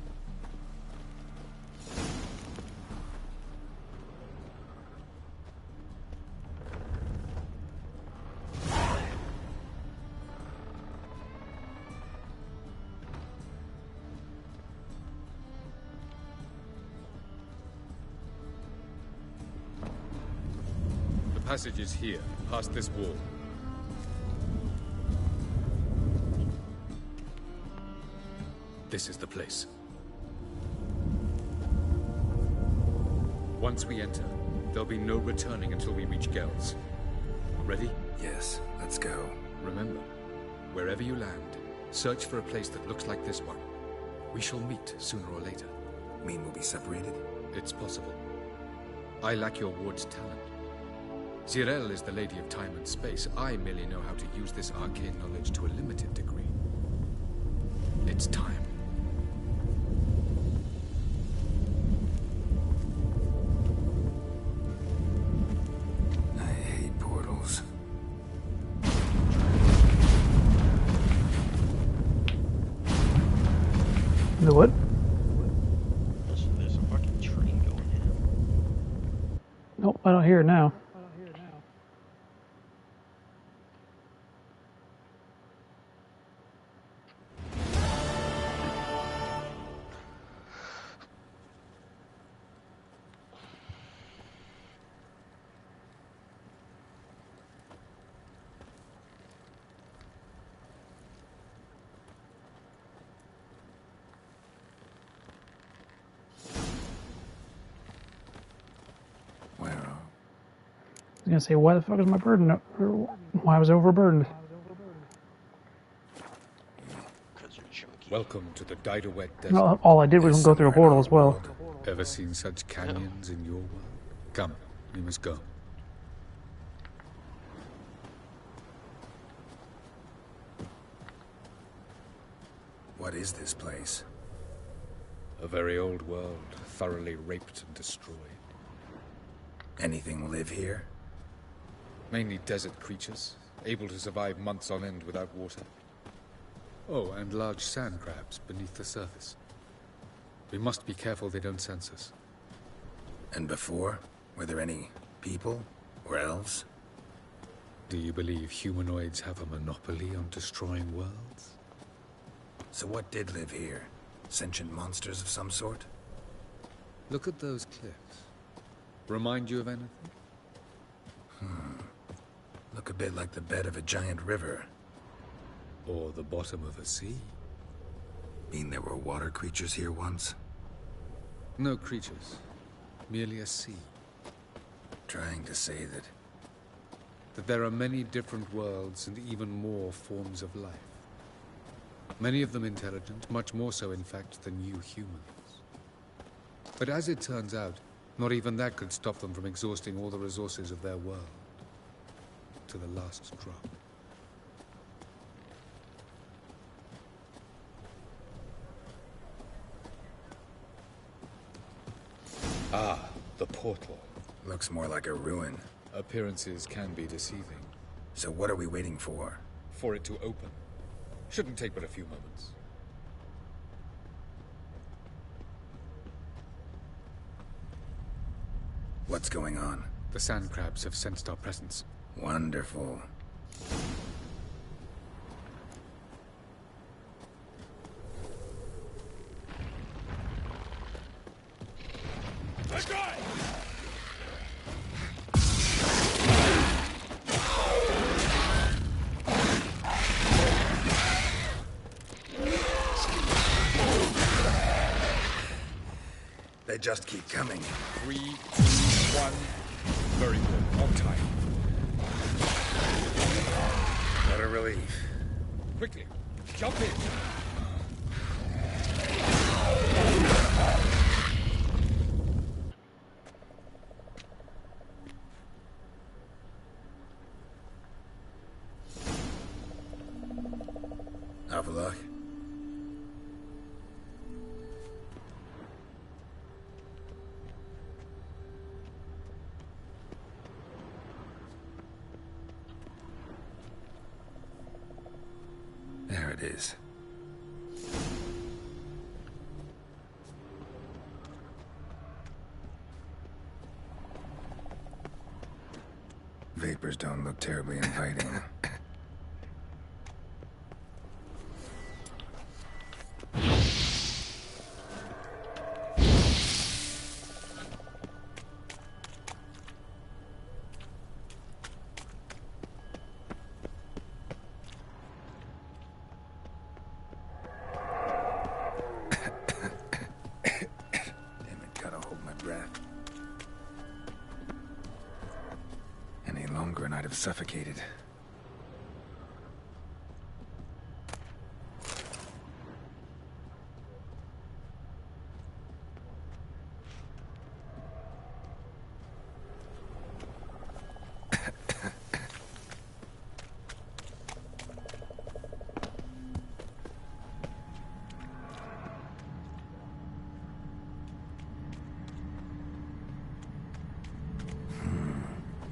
The passage is here, past this wall. This is the place. Once we enter, there'll be no returning until we reach Gels. Ready? Yes, let's go. Remember, wherever you land, search for a place that looks like this one. We shall meet sooner or later. Mean we'll be separated? It's possible. I lack your ward's talent. Zirel is the Lady of Time and Space. I merely know how to use this arcane knowledge to a limited degree. It's time. The what? There's a fucking train going in. Nope, I don't hear it now. I was gonna say, why the fuck is my burden up? Or why was I overburdened? Welcome to the Didowet Desert. Well, all I did was go through a portal as well. Ever seen such canyons in your world? Come, we must go. What is this place? A very old world, thoroughly raped and destroyed. Anything live here? Mainly desert creatures, able to survive months on end without water. Oh, and large sand crabs beneath the surface. We must be careful they don't sense us. And before? Were there any people? Or elves? Do you believe humanoids have a monopoly on destroying worlds? So what did live here? Sentient monsters of some sort? Look at those cliffs. Remind you of anything? Look a bit like the bed of a giant river. Or the bottom of a sea. Mean there were water creatures here once? No creatures. Merely a sea. Trying to say that there are many different worlds and even more forms of life. Many of them intelligent, much more so in fact than you humans. But as it turns out, not even that could stop them from exhausting all the resources of their world. To the last drop. Ah, the portal. Looks more like a ruin. Appearances can be deceiving. So what are we waiting for? For it to open. Shouldn't take but a few moments. What's going on? The sand crabs have sensed our presence. Wonderful. They just keep coming. 3, 2, 1. Very good. On time. What a relief. Quickly, jump in. Avalok. There it is. Vapors don't look terribly inviting. And I'd have suffocated.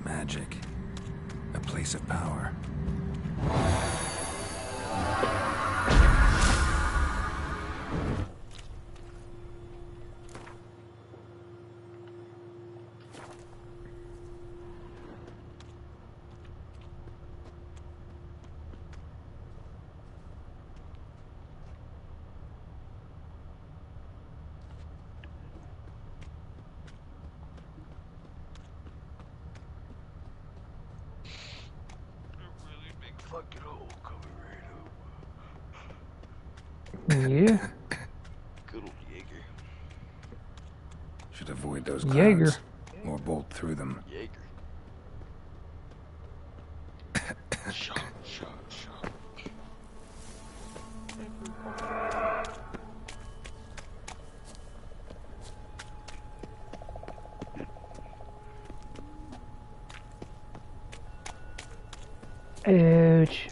Magic. A place of power. Fucking hole coming right Yeah. Good old Jaeger. Should avoid those Jaeger. clouds. Or bolt through them. Jaeger. Shot, shot, shot. Ouch.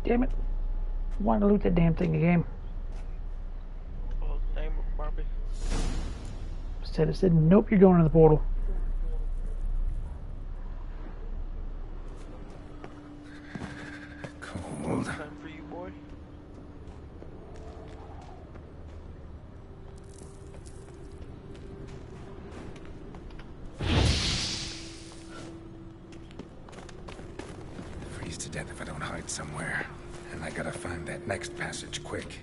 Damn it. I wanted to loot that damn thing again. Oh, damn it, Barbie. Instead it said, nope, you're going to the portal. Cold. Time for you, boy. Freeze to death if I don't hide somewhere. And I gotta find that next passage quick.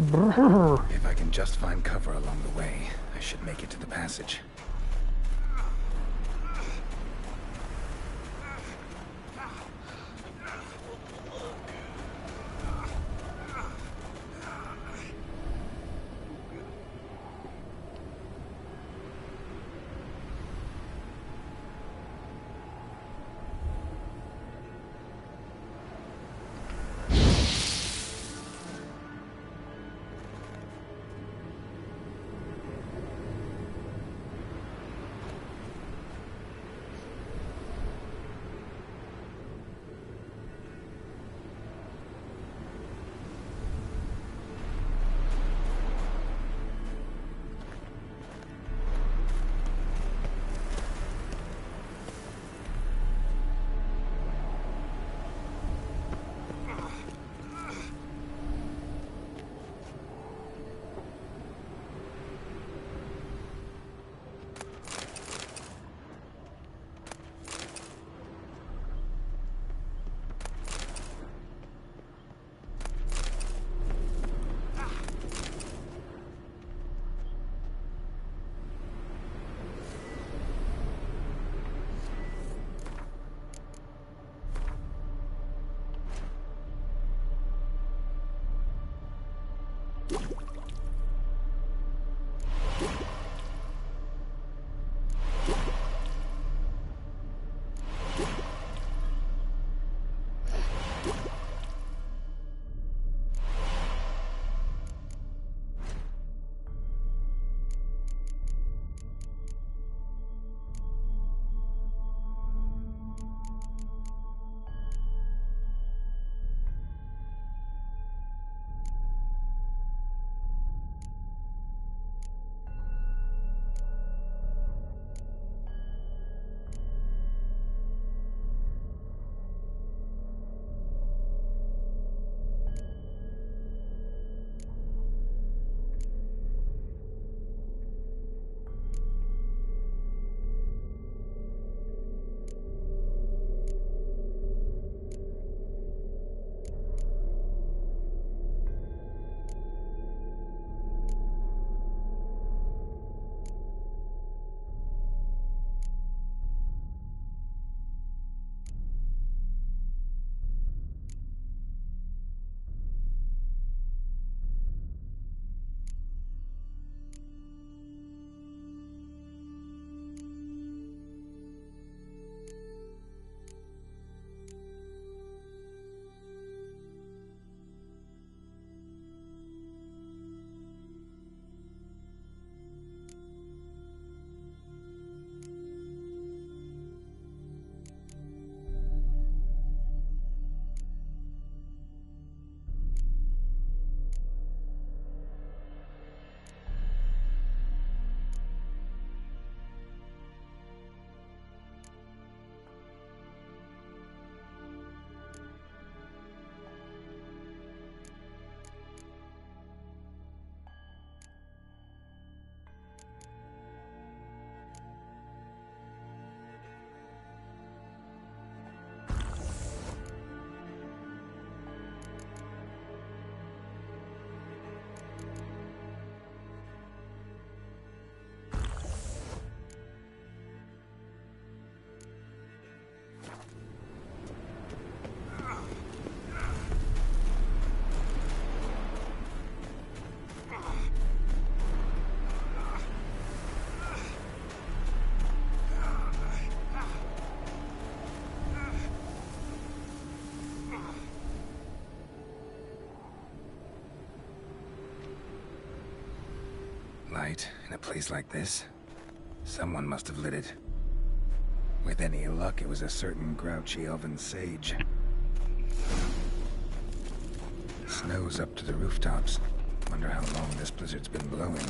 Brrr. If I can just find cover along the way, I should make it to the passage. Light in a place like this? Someone must have lit it. With any luck, it was a certain grouchy elven sage. Snow's up to the rooftops. Wonder how long this blizzard's been blowing.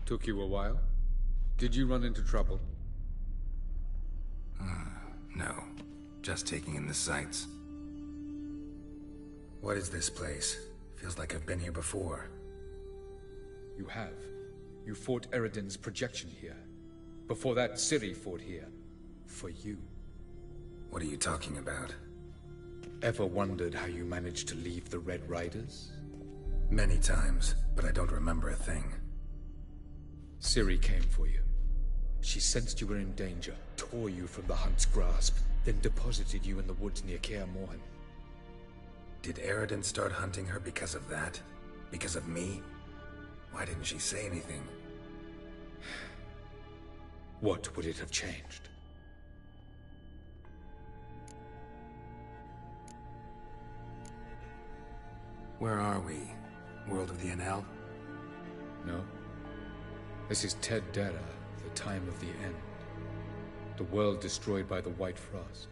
Took you a while? Did you run into trouble? No. Just taking in the sights. What is this place? Feels like I've been here before. You have. You fought Eredin's projection here. Before that, Ciri fought here. For you. What are you talking about? Ever wondered how you managed to leave the Red Riders? Many times, but I don't remember a thing. Ciri came for you. She sensed you were in danger, tore you from the Hunt's grasp, then deposited you in the woods near Kaer Morhen. Did Eredin start hunting her because of that? Because of me? Why didn't she say anything? What would it have changed? Where are we? World of the Enel? No. This is Ted Dara, the time of the end. The world destroyed by the White Frost.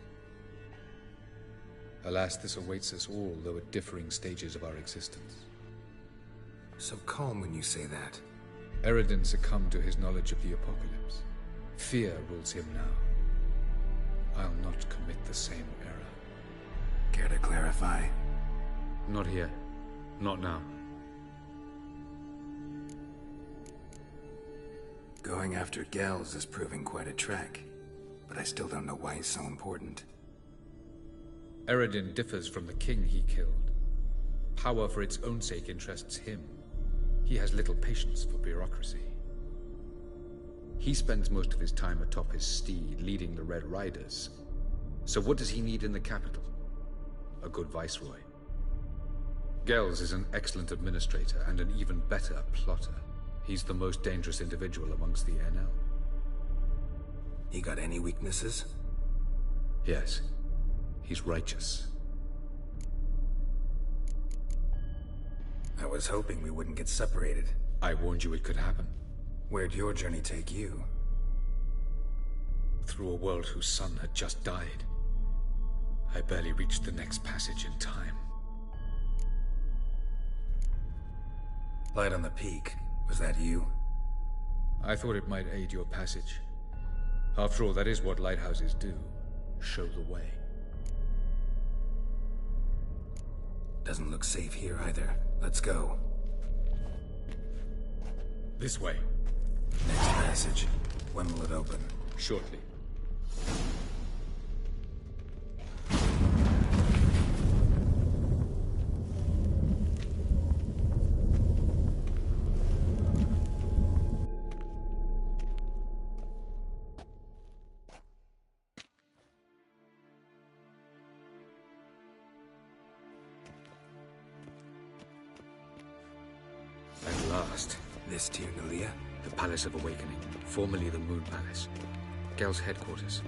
Alas, this awaits us all, though at differing stages of our existence. So calm when you say that. Eredin succumbed to his knowledge of the apocalypse. Fear rules him now. I'll not commit the same error. Care to clarify? Not here. Not now. Going after Gels is proving quite a trek, but I still don't know why he's so important. Eredin differs from the king he killed. Power for its own sake interests him. He has little patience for bureaucracy. He spends most of his time atop his steed, leading the Red Riders. So what does he need in the capital? A good viceroy. Gels is an excellent administrator and an even better plotter. He's the most dangerous individual amongst the Enel. He got any weaknesses? Yes. He's righteous. I was hoping we wouldn't get separated. I warned you it could happen. Where'd your journey take you? Through a world whose son had just died. I barely reached the next passage in time. Light on the peak. Was that you? I thought it might aid your passage. After all, that is what lighthouses do. Show the way. Doesn't look safe here either. Let's go. This way. Next passage. When will it open? Shortly. At last. This Tyr Nulia? The Palace of Awakening, formerly the Moon Palace. Gel's headquarters.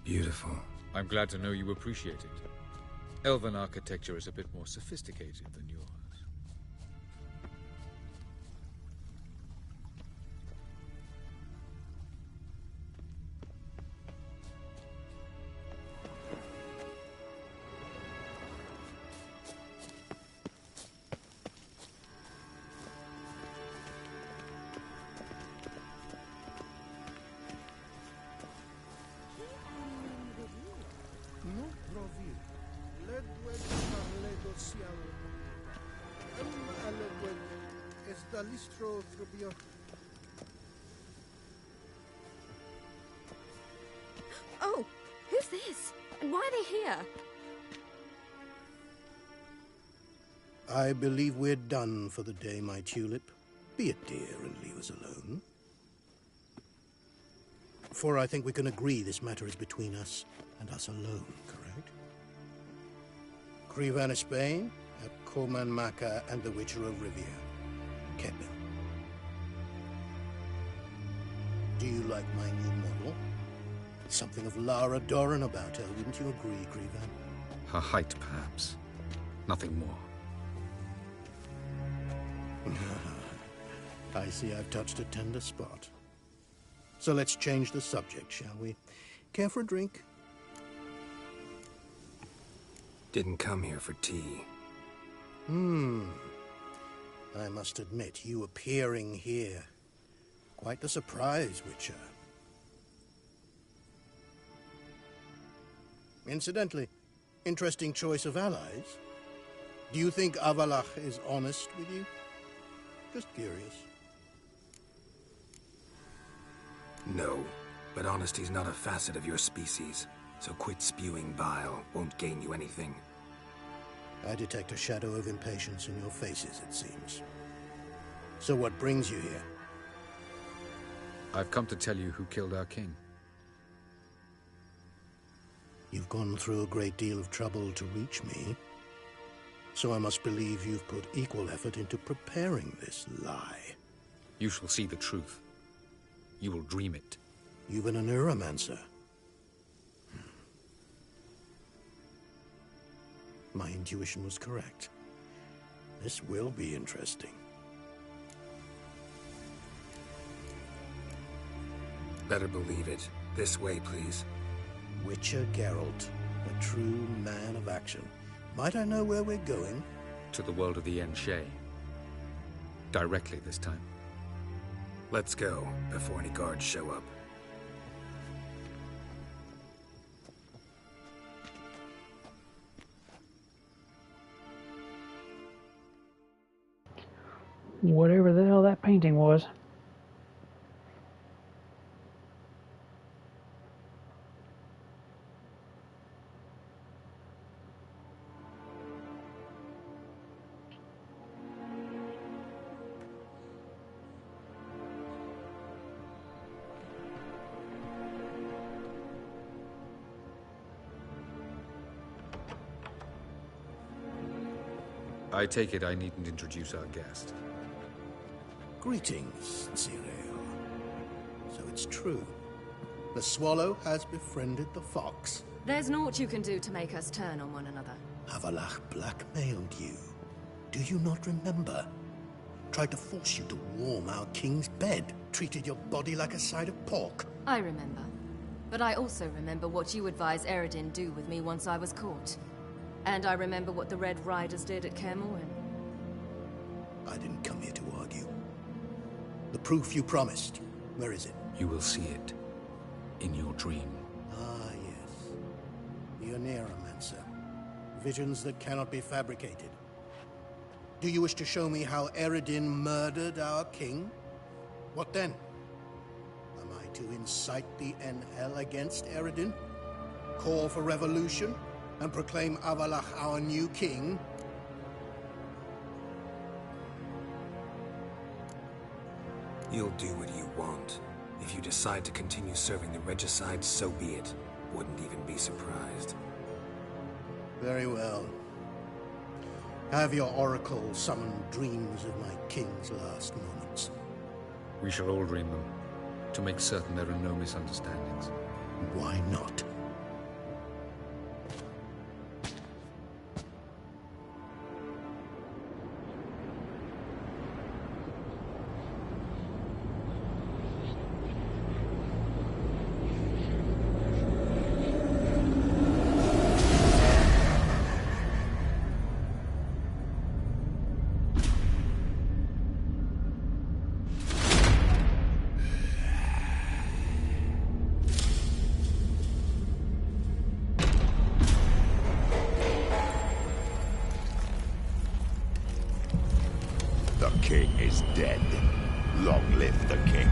Beautiful. I'm glad to know you appreciate it. Elven architecture is a bit more sophisticated than yours. Oh, who's this? And why are they here? I believe we're done for the day, my tulip. Be a dear and leave us alone. For I think we can agree this matter is between us and us alone, correct? Krivan of Spain, Korman Maka, and the Witcher of Rivia. Keppel. Do you like my new model? Something of Lara Doran about her, wouldn't you agree, Krivan? Her height, perhaps. Nothing more. I see I've touched a tender spot. So let's change the subject, shall we? Care for a drink? Didn't come here for tea. I must admit, you appearing here, quite the surprise, Witcher. Incidentally, interesting choice of allies. Do you think Avalach is honest with you? Just curious. No, but honesty's not a facet of your species, so quit spewing bile. Won't gain you anything. I detect a shadow of impatience in your faces, it seems. So what brings you here? I've come to tell you who killed our king. You've gone through a great deal of trouble to reach me, so I must believe you've put equal effort into preparing this lie. You shall see the truth. You will dream it. You've been a neuromancer. My intuition was correct. This will be interesting. Better believe it. This way, please. Witcher Geralt, a true man of action. Might I know where we're going? To the world of the Enshe. Directly this time. Let's go, before any guards show up. Whatever the hell that painting was. I take it I needn't introduce our guest. Greetings, Cyril. So it's true. The swallow has befriended the fox. There's naught you can do to make us turn on one another. Avalach blackmailed you. Do you not remember? Tried to force you to warm our king's bed. Treated your body like a side of pork. I remember. But I also remember what you advised Eredin do with me once I was caught. And I remember what the Red Riders did at Kaer Morhen. I didn't come here to argue. The proof you promised, where is it? You will see it. In your dream. Ah, yes. The Neuromancer. Visions that cannot be fabricated. Do you wish to show me how Eredin murdered our king? What then? Am I to incite the Enhel against Eredin? Call for revolution? And proclaim Avalach our new king? You'll do what you want. If you decide to continue serving the regicide, so be it. Wouldn't even be surprised. Very well. Have your oracle summon dreams of my king's last moments. We shall all dream them, to make certain there are no misunderstandings. Why not? The king is dead. Long live the king.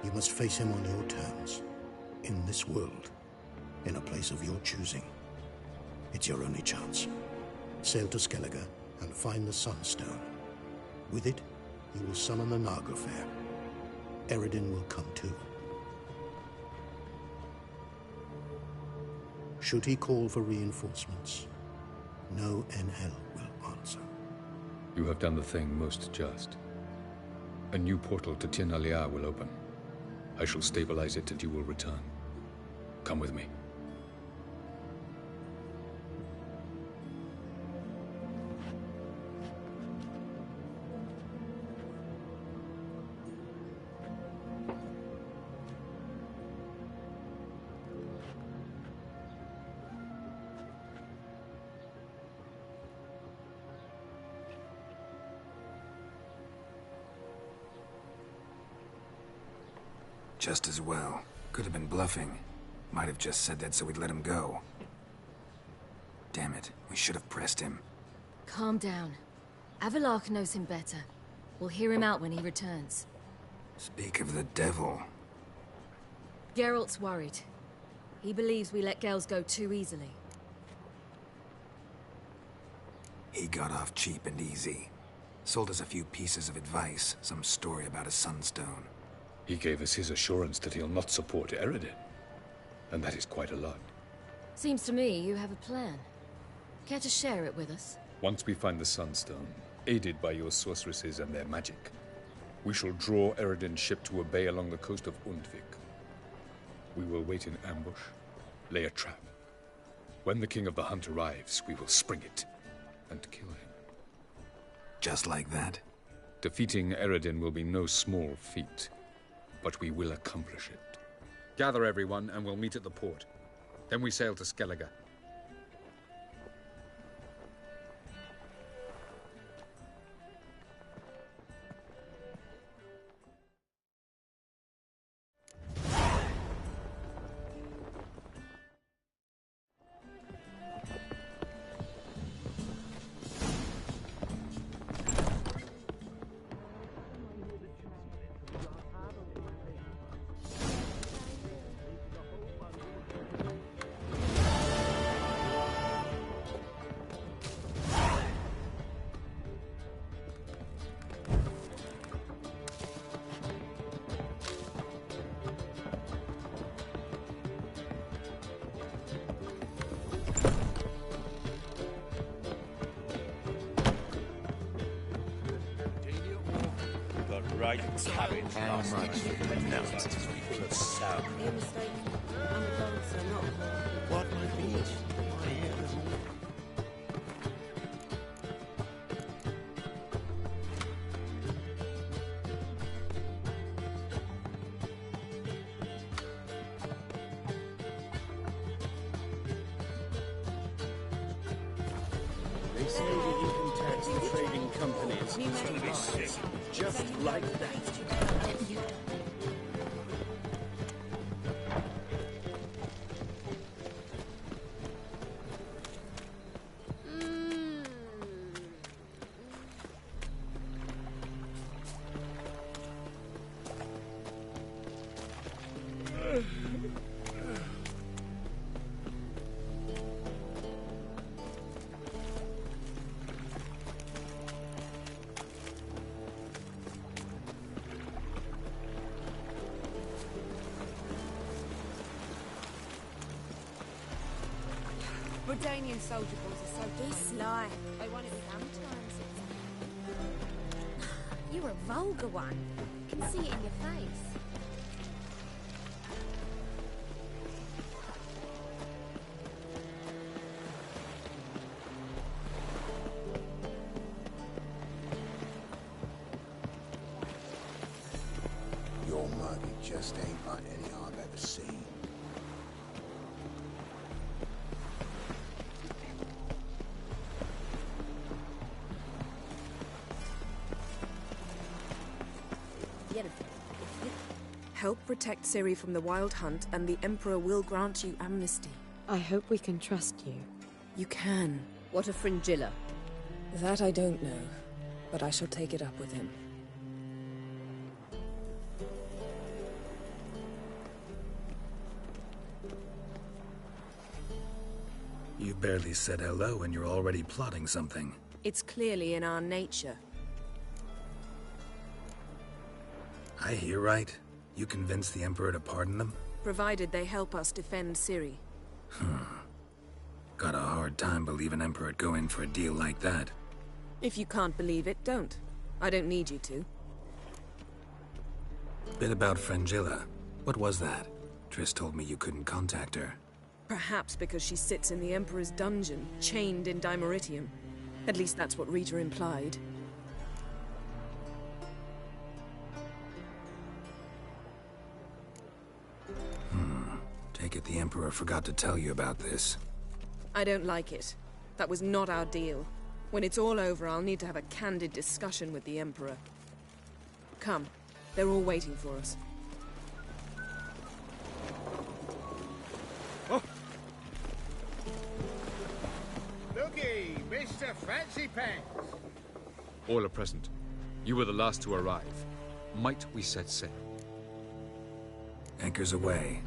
You must face him on your terms. In this world. In a place of your choosing. It's your only chance. Sail to Skellige and find the Sunstone. With it, you will summon the Naga Fair. Eredin will come too. Should he call for reinforcements, no Enhel will answer. You have done the thing most just. A new portal to Tin Alia will open. I shall stabilize it and you will return. Come with me. Just as well. Could have been bluffing. Might have just said that so we'd let him go. Damn it, we should have pressed him. Calm down. Avalark knows him better. We'll hear him out when he returns. Speak of the devil. Geralt's worried. He believes we let Gales go too easily. He got off cheap and easy. Sold us a few pieces of advice, some story about a sunstone. He gave us his assurance that he'll not support Eredin. And that is quite a lot. Seems to me you have a plan. Care to share it with us? Once we find the Sunstone, aided by your sorceresses and their magic, we shall draw Eredin's ship to a bay along the coast of Undvik. We will wait in ambush, lay a trap. When the King of the Hunt arrives, we will spring it and kill him. Just like that? Defeating Eredin will be no small feat, but we will accomplish it. Gather everyone and we'll meet at the port. Then we sail to Skellige. Right cabbage. How much you can melt is full of sour. You're mistaken. I'm a dancer, not a whore. What my liege? My hair doesn't. They say the income tax the trading companies is going to be sick. Just like that. Bordanian soldier boys are so Be sly. They want it sometimes. You're a vulgar one. I can see it in your face. Your muggy just ain't like any I've ever seen. Help protect Ciri from the Wild Hunt, and the Emperor will grant you amnesty. I hope we can trust you. You can. What a fringilla? That I don't know, but I shall take it up with him. You barely said hello and you're already plotting something. It's clearly in our nature. I hear right. You convinced the Emperor to pardon them? Provided they help us defend Ciri. Got a hard time believing Emperor'd go in for a deal like that. If you can't believe it, don't. I don't need you to. Bit about Frangilla. What was that? Triss told me you couldn't contact her. Perhaps because she sits in the Emperor's dungeon, chained in Dimeritium. At least that's what Rita implied. Take it the Emperor forgot to tell you about this. I don't like it. That was not our deal. When it's all over, I'll need to have a candid discussion with the Emperor. Come. They're all waiting for us. Oh. Looky, Mr. Fancy Pants. All are present. You were the last to arrive. Might we set sail? Anchors away.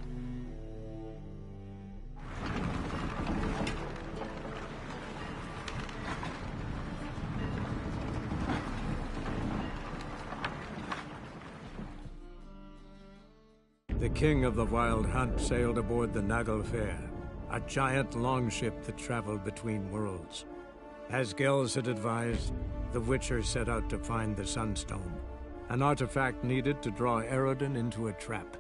The king of the Wild Hunt sailed aboard the Naglfar, a giant longship that traveled between worlds. As Gels had advised, the Witcher set out to find the Sunstone, an artifact needed to draw Eredin into a trap.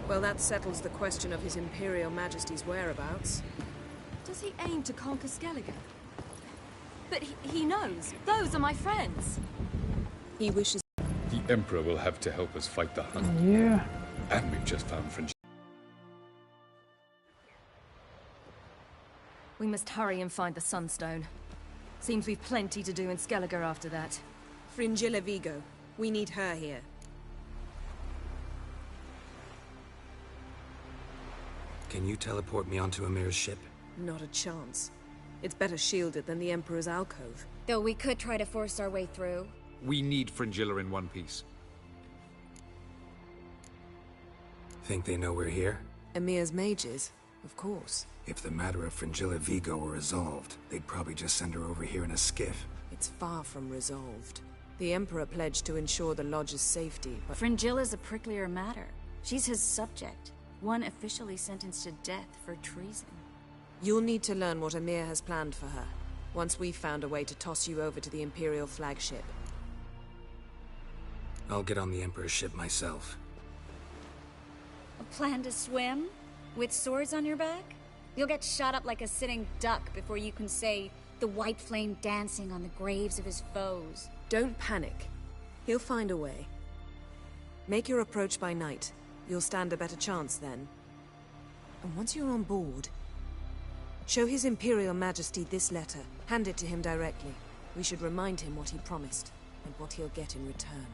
Well, that settles the question of His Imperial Majesty's whereabouts. Does he aim to conquer Skellige? But he knows. Those are my friends. He wishes... The Emperor will have to help us fight the Hunt. Yeah. And we've just found Frangilla. We must hurry and find the Sunstone. Seems we've plenty to do in Skellige after that. Fringilla Vigo. We need her here. Can you teleport me onto Amir's ship? Not a chance. It's better shielded than the Emperor's alcove. Though we could try to force our way through. We need Fringilla in one piece. Think they know we're here? Emir's mages, of course. If the matter of Fringilla Vigo were resolved, they'd probably just send her over here in a skiff. It's far from resolved. The Emperor pledged to ensure the Lodge's safety, but... Fringilla's a pricklier matter. She's his subject. One officially sentenced to death for treason. You'll need to learn what Emir has planned for her, once we've found a way to toss you over to the Imperial flagship. I'll get on the Emperor's ship myself. A plan to swim? With swords on your back? You'll get shot up like a sitting duck before you can say the white flame dancing on the graves of his foes. Don't panic. He'll find a way. Make your approach by night. You'll stand a better chance then. And once you're on board, show His Imperial Majesty this letter. Hand it to him directly. We should remind him what he promised, and what he'll get in return.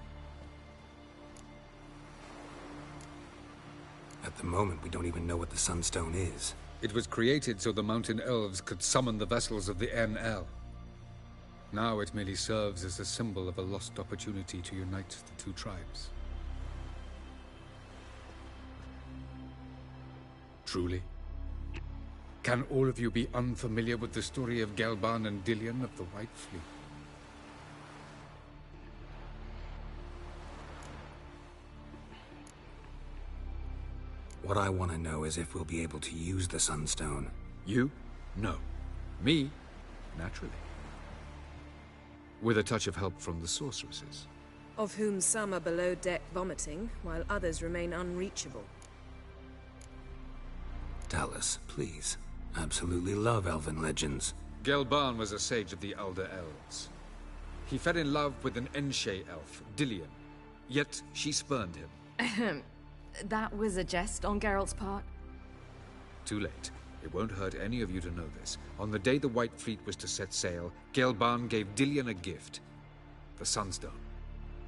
At the moment, we don't even know what the Sunstone is. It was created so the Mountain Elves could summon the vessels of the NL. Now it merely serves as a symbol of a lost opportunity to unite the two tribes. Truly? Can all of you be unfamiliar with the story of Gelban and Dillion of the White Fleet? What I want to know is if we'll be able to use the Sunstone. You? No. Me? Naturally. With a touch of help from the sorceresses. Of whom some are below deck vomiting, while others remain unreachable. Tell us, please. Absolutely love elven legends. Gelban was a sage of the Elder Elves. He fell in love with an Enshe elf, Dillion. Yet she spurned him. That was a jest on Geralt's part? Too late. It won't hurt any of you to know this. On the day the White Fleet was to set sail, Gelban gave Dillion a gift. The Sunstone.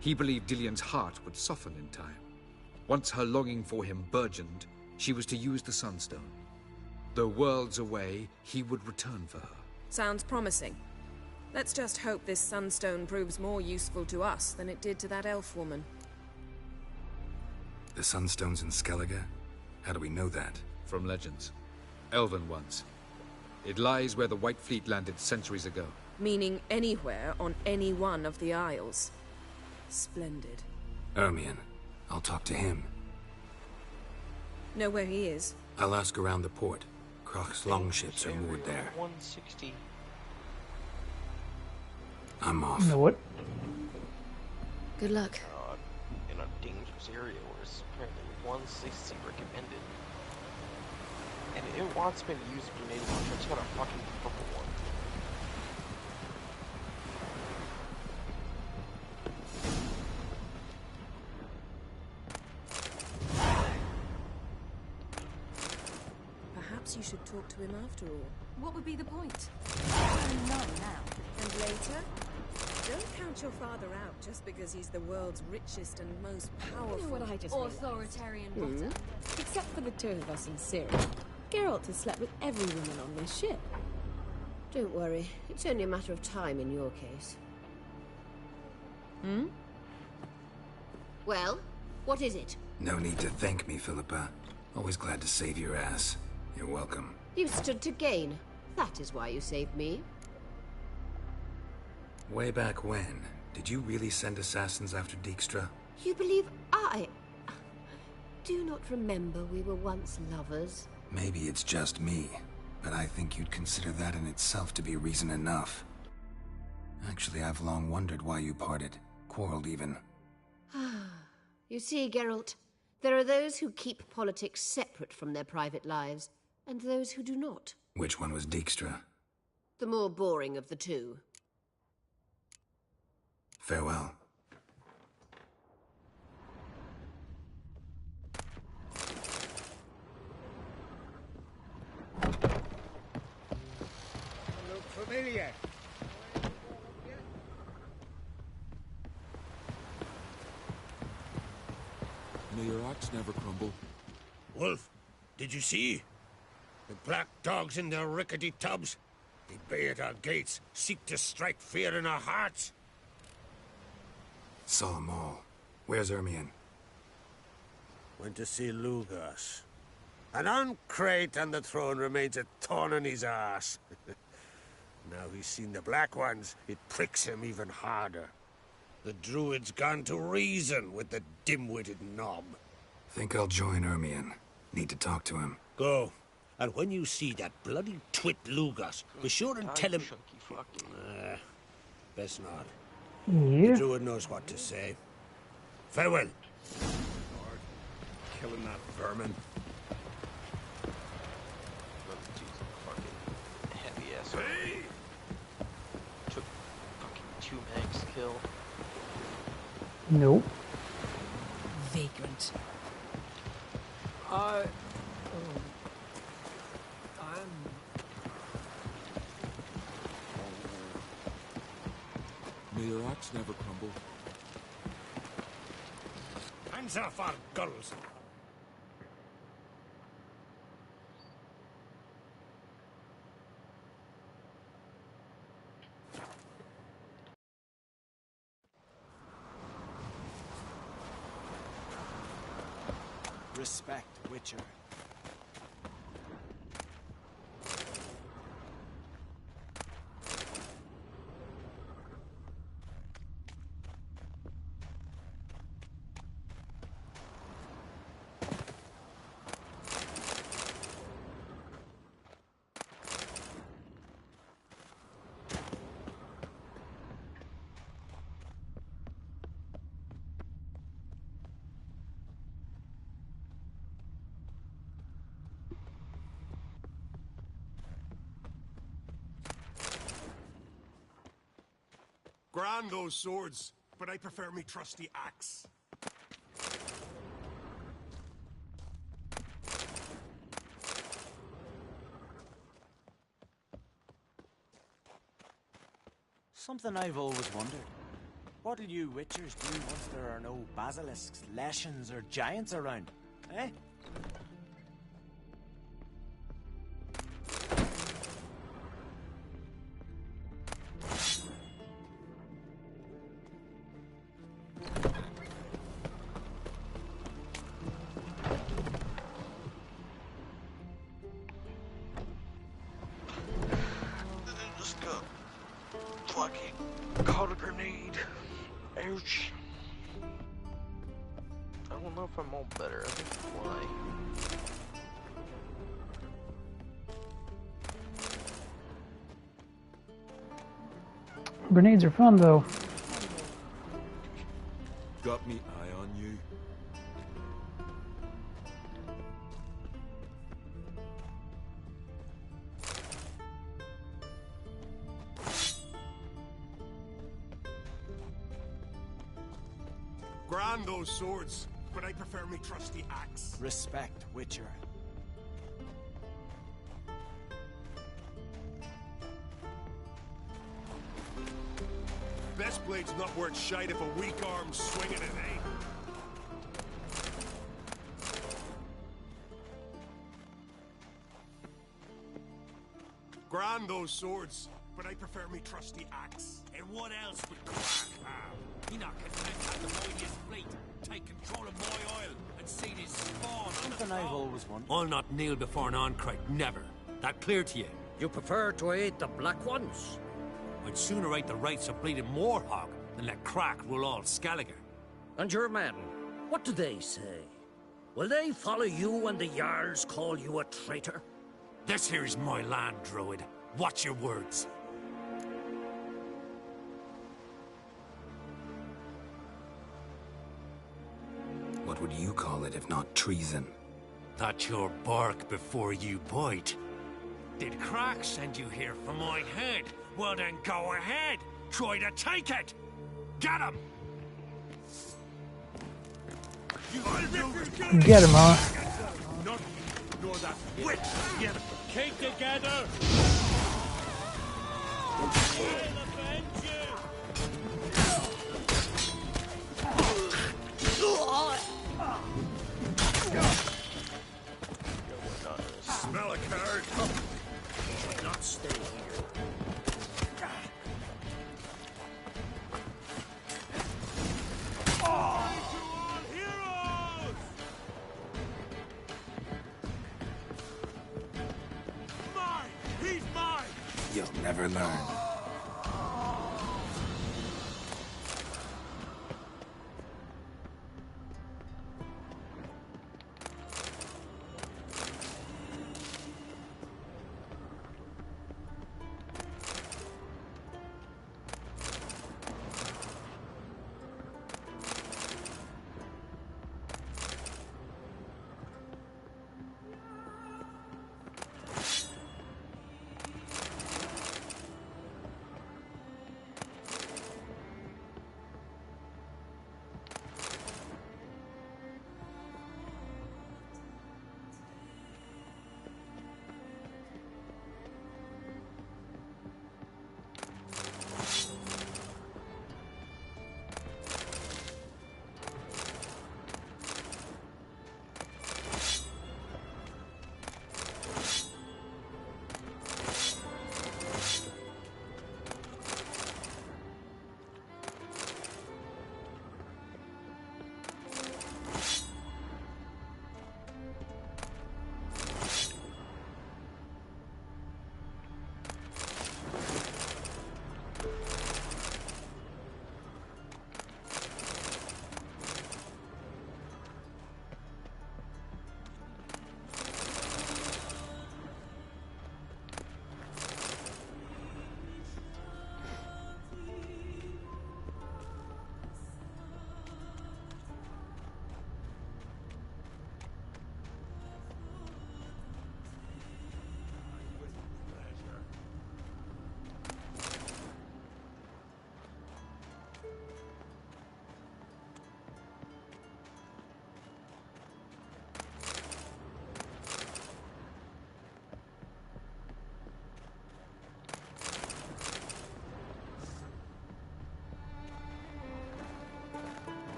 He believed Dillion's heart would soften in time. Once her longing for him burgeoned, she was to use the Sunstone. Though worlds away, he would return for her. Sounds promising. Let's just hope this Sunstone proves more useful to us than it did to that elf woman. The Sunstone's in Skellige? How do we know that? From legends. Elven ones. It lies where the White Fleet landed centuries ago. Meaning anywhere on any one of the Isles. Splendid. Ermion. I'll talk to him. Know where he is? I'll ask around the port. Krach's longships are moored there. 160. I'm off. You know what? Good luck. In a dangerous area where it's apparently 160 recommended. And it wants me to use a grenade launcher. It's got a fucking purple one. Perhaps you should talk to him after all. What would be the point? I know now. And later? Don't count your father out just because he's the world's richest and most powerful. You know what I just Authoritarian rotter. Except for the two of us in Syria. Geralt has slept with every woman on this ship. Don't worry. It's only a matter of time in your case. Hmm? Well, what is it? No need to thank me, Philippa. Always glad to save your ass. You're welcome. You stood to gain. That is why you saved me. Way back when, did you really send assassins after Dijkstra? You believe I... Do not remember we were once lovers? Maybe it's just me, but I think you'd consider that in itself to be reason enough. Actually, I've long wondered why you parted. Quarreled even. You see, Geralt, there are those who keep politics separate from their private lives, and those who do not. Which one was Dijkstra? The more boring of the two. Farewell. Look familiar. May your axe never crumble. Wolf, did you see? The black dogs in their rickety tubs. They bay at our gates, seek to strike fear in our hearts. Saw them all. Where's Ermion? Went to see Lugas. An uncrate on the throne remains a thorn in his ass. Now he's seen the Black Ones, it pricks him even harder. The Druid's gone to reason with the dim-witted knob. Think I'll join Ermion. Need to talk to him. Go. And when you see that bloody twit Lugas, be sure and tell him... best not. Yeah. The Druid knows what to say. Farewell. Lord, killing that vermin. Heavy ass. Hey! Took fucking 2 mags to kill. Nope. Vagrant. May your axe never crumble. Hands off our gulls. Respect, Witcher. Grand those swords, but I prefer me trusty axe. Something I've always wondered. What'll you witchers do once there are no basilisks, leshens, or giants around? Eh? Just got lucky. Caught a grenade. Ouch. I don't know if I'm all better. I think fly. Grenades are fun, though. Got me eye on you. Grand those swords, but I prefer me trusty axe. Respect, witcher. Best blade's not worth shite if a weak arm's swinging it, eh? Grand those swords, but I prefer me trusty axe. And what else would Crack have? He not content to have the mightiest fleet, take control of my oil, and see this spawn on the Something I've throne. always wondered. I'll not kneel before an Ancrite, never. That clear to you? You prefer to aid the Black Ones? I'd sooner aid the rights of bleeding Moorhog than let Crack rule all Skellige. And your men, what do they say? Will they follow you when the Jarls call you a traitor? This here's my land, Druid. Watch your words. What would you call it if not treason? That's your bark before you bite. Did Crack send you here for my head? Well then go ahead. Try to take it. Get him. Get him, huh? Not nor that witch. Get him. Keep together! Smell a card. Not stay here. He's mine. You'll never learn.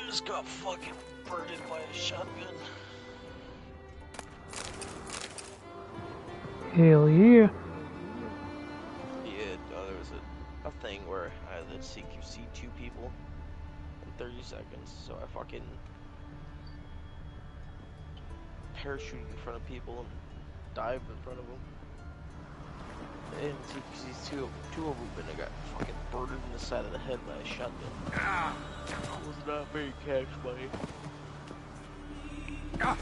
just got fucking birded by a shotgun. Hell yeah. Yeah, there was a thing where I had to CQC 2 people in 30 seconds, so I fucking parachuted in front of people and dived in front of them. And CQC 2 of them, and I got fucking birded in the side of the head by a shotgun. Ah! Was not very cash money. Ah!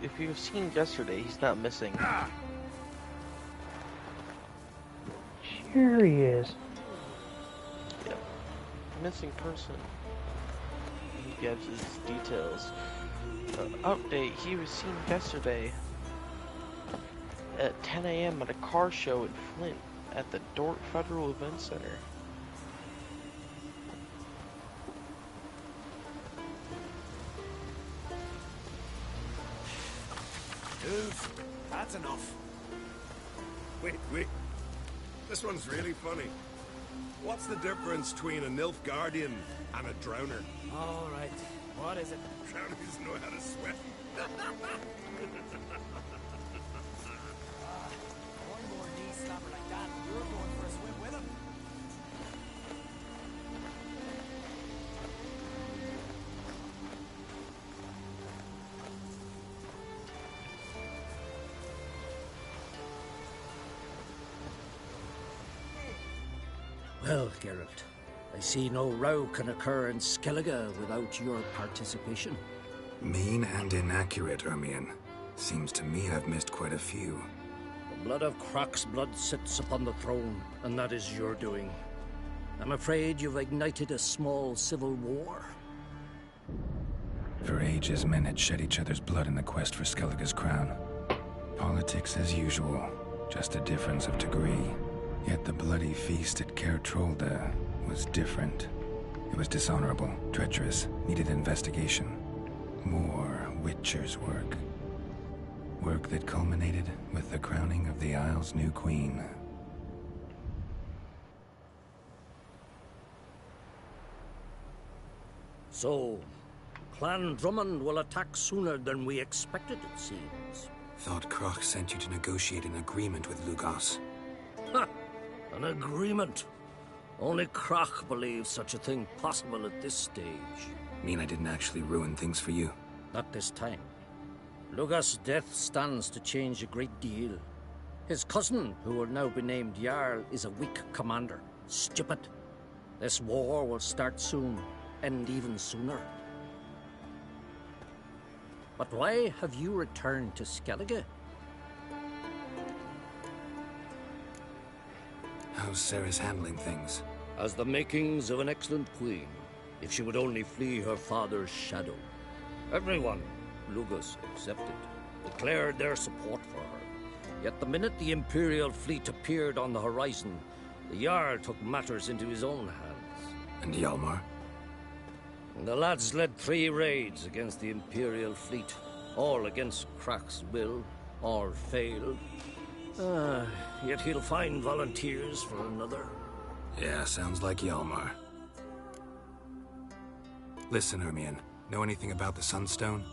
If you've seen yesterday, he's not missing. Sure he is. Yep. Missing person. He gives his details. Update, he was seen yesterday at 10 a.m. at a car show in Flint at the Dort Federal Event Center. Dude, that's enough. Wait. This one's really funny. What's the difference between a Nilfgaardian and a drowner? All right. What is it? Drowners know how to swim. One more knee slapper like that, and you're going for a swim with him. Well, Geralt, I see no row can occur in Skellige without your participation. Mean and inaccurate, Ermion. Seems to me I've missed quite a few. The blood of Croc's blood sits upon the throne, and that is your doing. I'm afraid you've ignited a small civil war. For ages, men had shed each other's blood in the quest for Skellige's crown. Politics as usual, just a difference of degree. Yet the bloody feast at Caer Trolda was different. It was dishonorable, treacherous, needed investigation. More Witcher's work. Work that culminated with the crowning of the Isle's new queen. So, Clan Drummond will attack sooner than we expected, it seems. Thought Croc sent you to negotiate an agreement with Lugos. Ha! An agreement? Only Croc believes such a thing possible at this stage. Mean I didn't actually ruin things for you? Not this time. Lugos' death stands to change a great deal. His cousin, who will now be named Jarl, is a weak commander. Stupid. This war will start soon, end even sooner. But why have you returned to Skellige? How's Sarah's handling things? As the makings of an excellent queen, if she would only flee her father's shadow. Everyone, Lugos excepted, declared their support for her. Yet the minute the Imperial fleet appeared on the horizon, the Jarl took matters into his own hands. And Hjalmar? The lads led 3 raids against the Imperial fleet, all against Croc's will, all failed. Yet he'll find volunteers for another. Yeah, sounds like Hjalmar. Listen, Hermione, know anything about the Sunstone?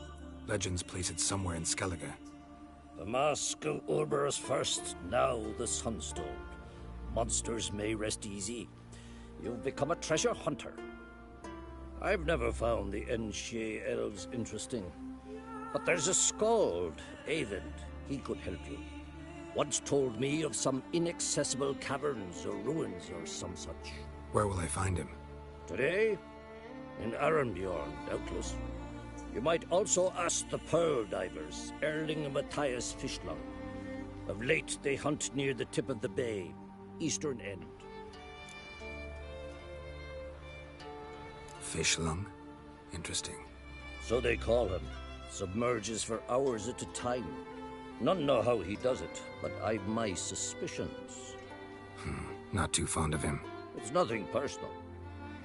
Legends place it somewhere in Skellige. The mask of Urber's first, now the Sunstone. Monsters may rest easy. You've become a treasure hunter. I've never found the Enshe elves interesting. But there's a skald, Eyvind. He could help you. Once told me of some inaccessible caverns or ruins or some such. Where will I find him? Today? In Arnbjorn, doubtless. You might also ask the Pearl Divers, Erling and Matthias Fishlung. Of late, they hunt near the tip of the bay, eastern end. Fishlung? Interesting. So they call him. Submerges for hours at a time. None know how he does it, but I've my suspicions. Not too fond of him. It's nothing personal.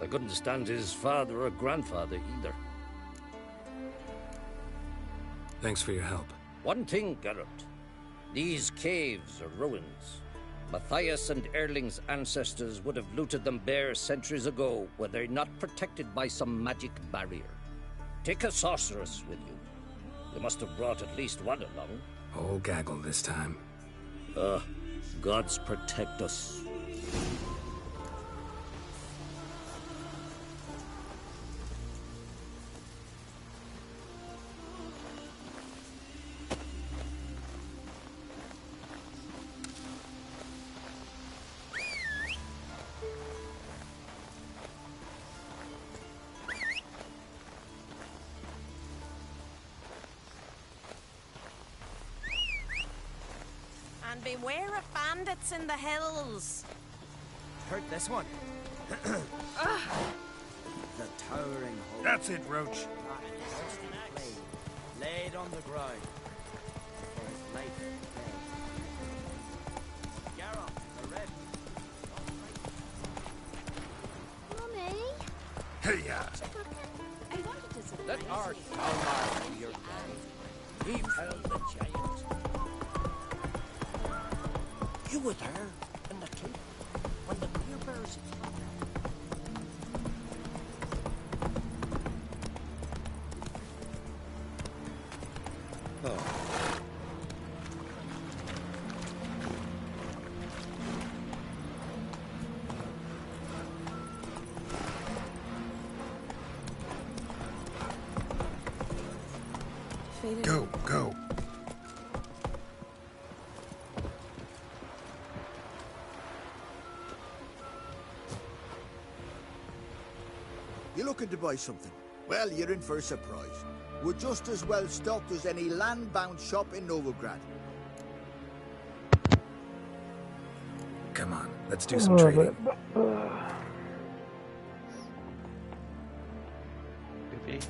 I couldn't stand his father or grandfather either. Thanks for your help. One thing, Geralt. These caves are ruins. Matthias and Erling's ancestors would have looted them bare centuries ago were they not protected by some magic barrier. Take a sorceress with you. You must have brought at least one along. Whole gaggle this time. Gods protect us. And beware of bandits in the hills. Heard this one. The towering hole. That's it, Roach. Laid on the ground. For his life. Geralt, the red. Mummy? Hey, yeah. I wanted to surprise Let our Hjalmar be your guide. He held the giant. You were there in the cave when the beer bears exploded. Go, go. You looking to buy something? Well, you're in for a surprise. We're just as well stocked as any land-bound shop in Novigrad. Come on, let's do some trading. Goofy.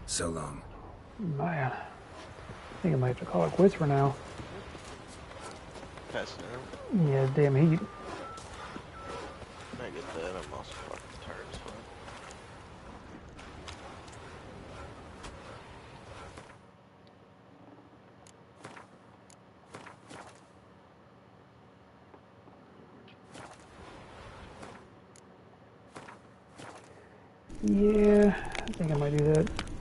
So long. Man, I think I might have to call it quits for now. Passing out. Yeah, damn heat. I get that. I'm also fucking tired as fuck. Yeah, I think I might do that.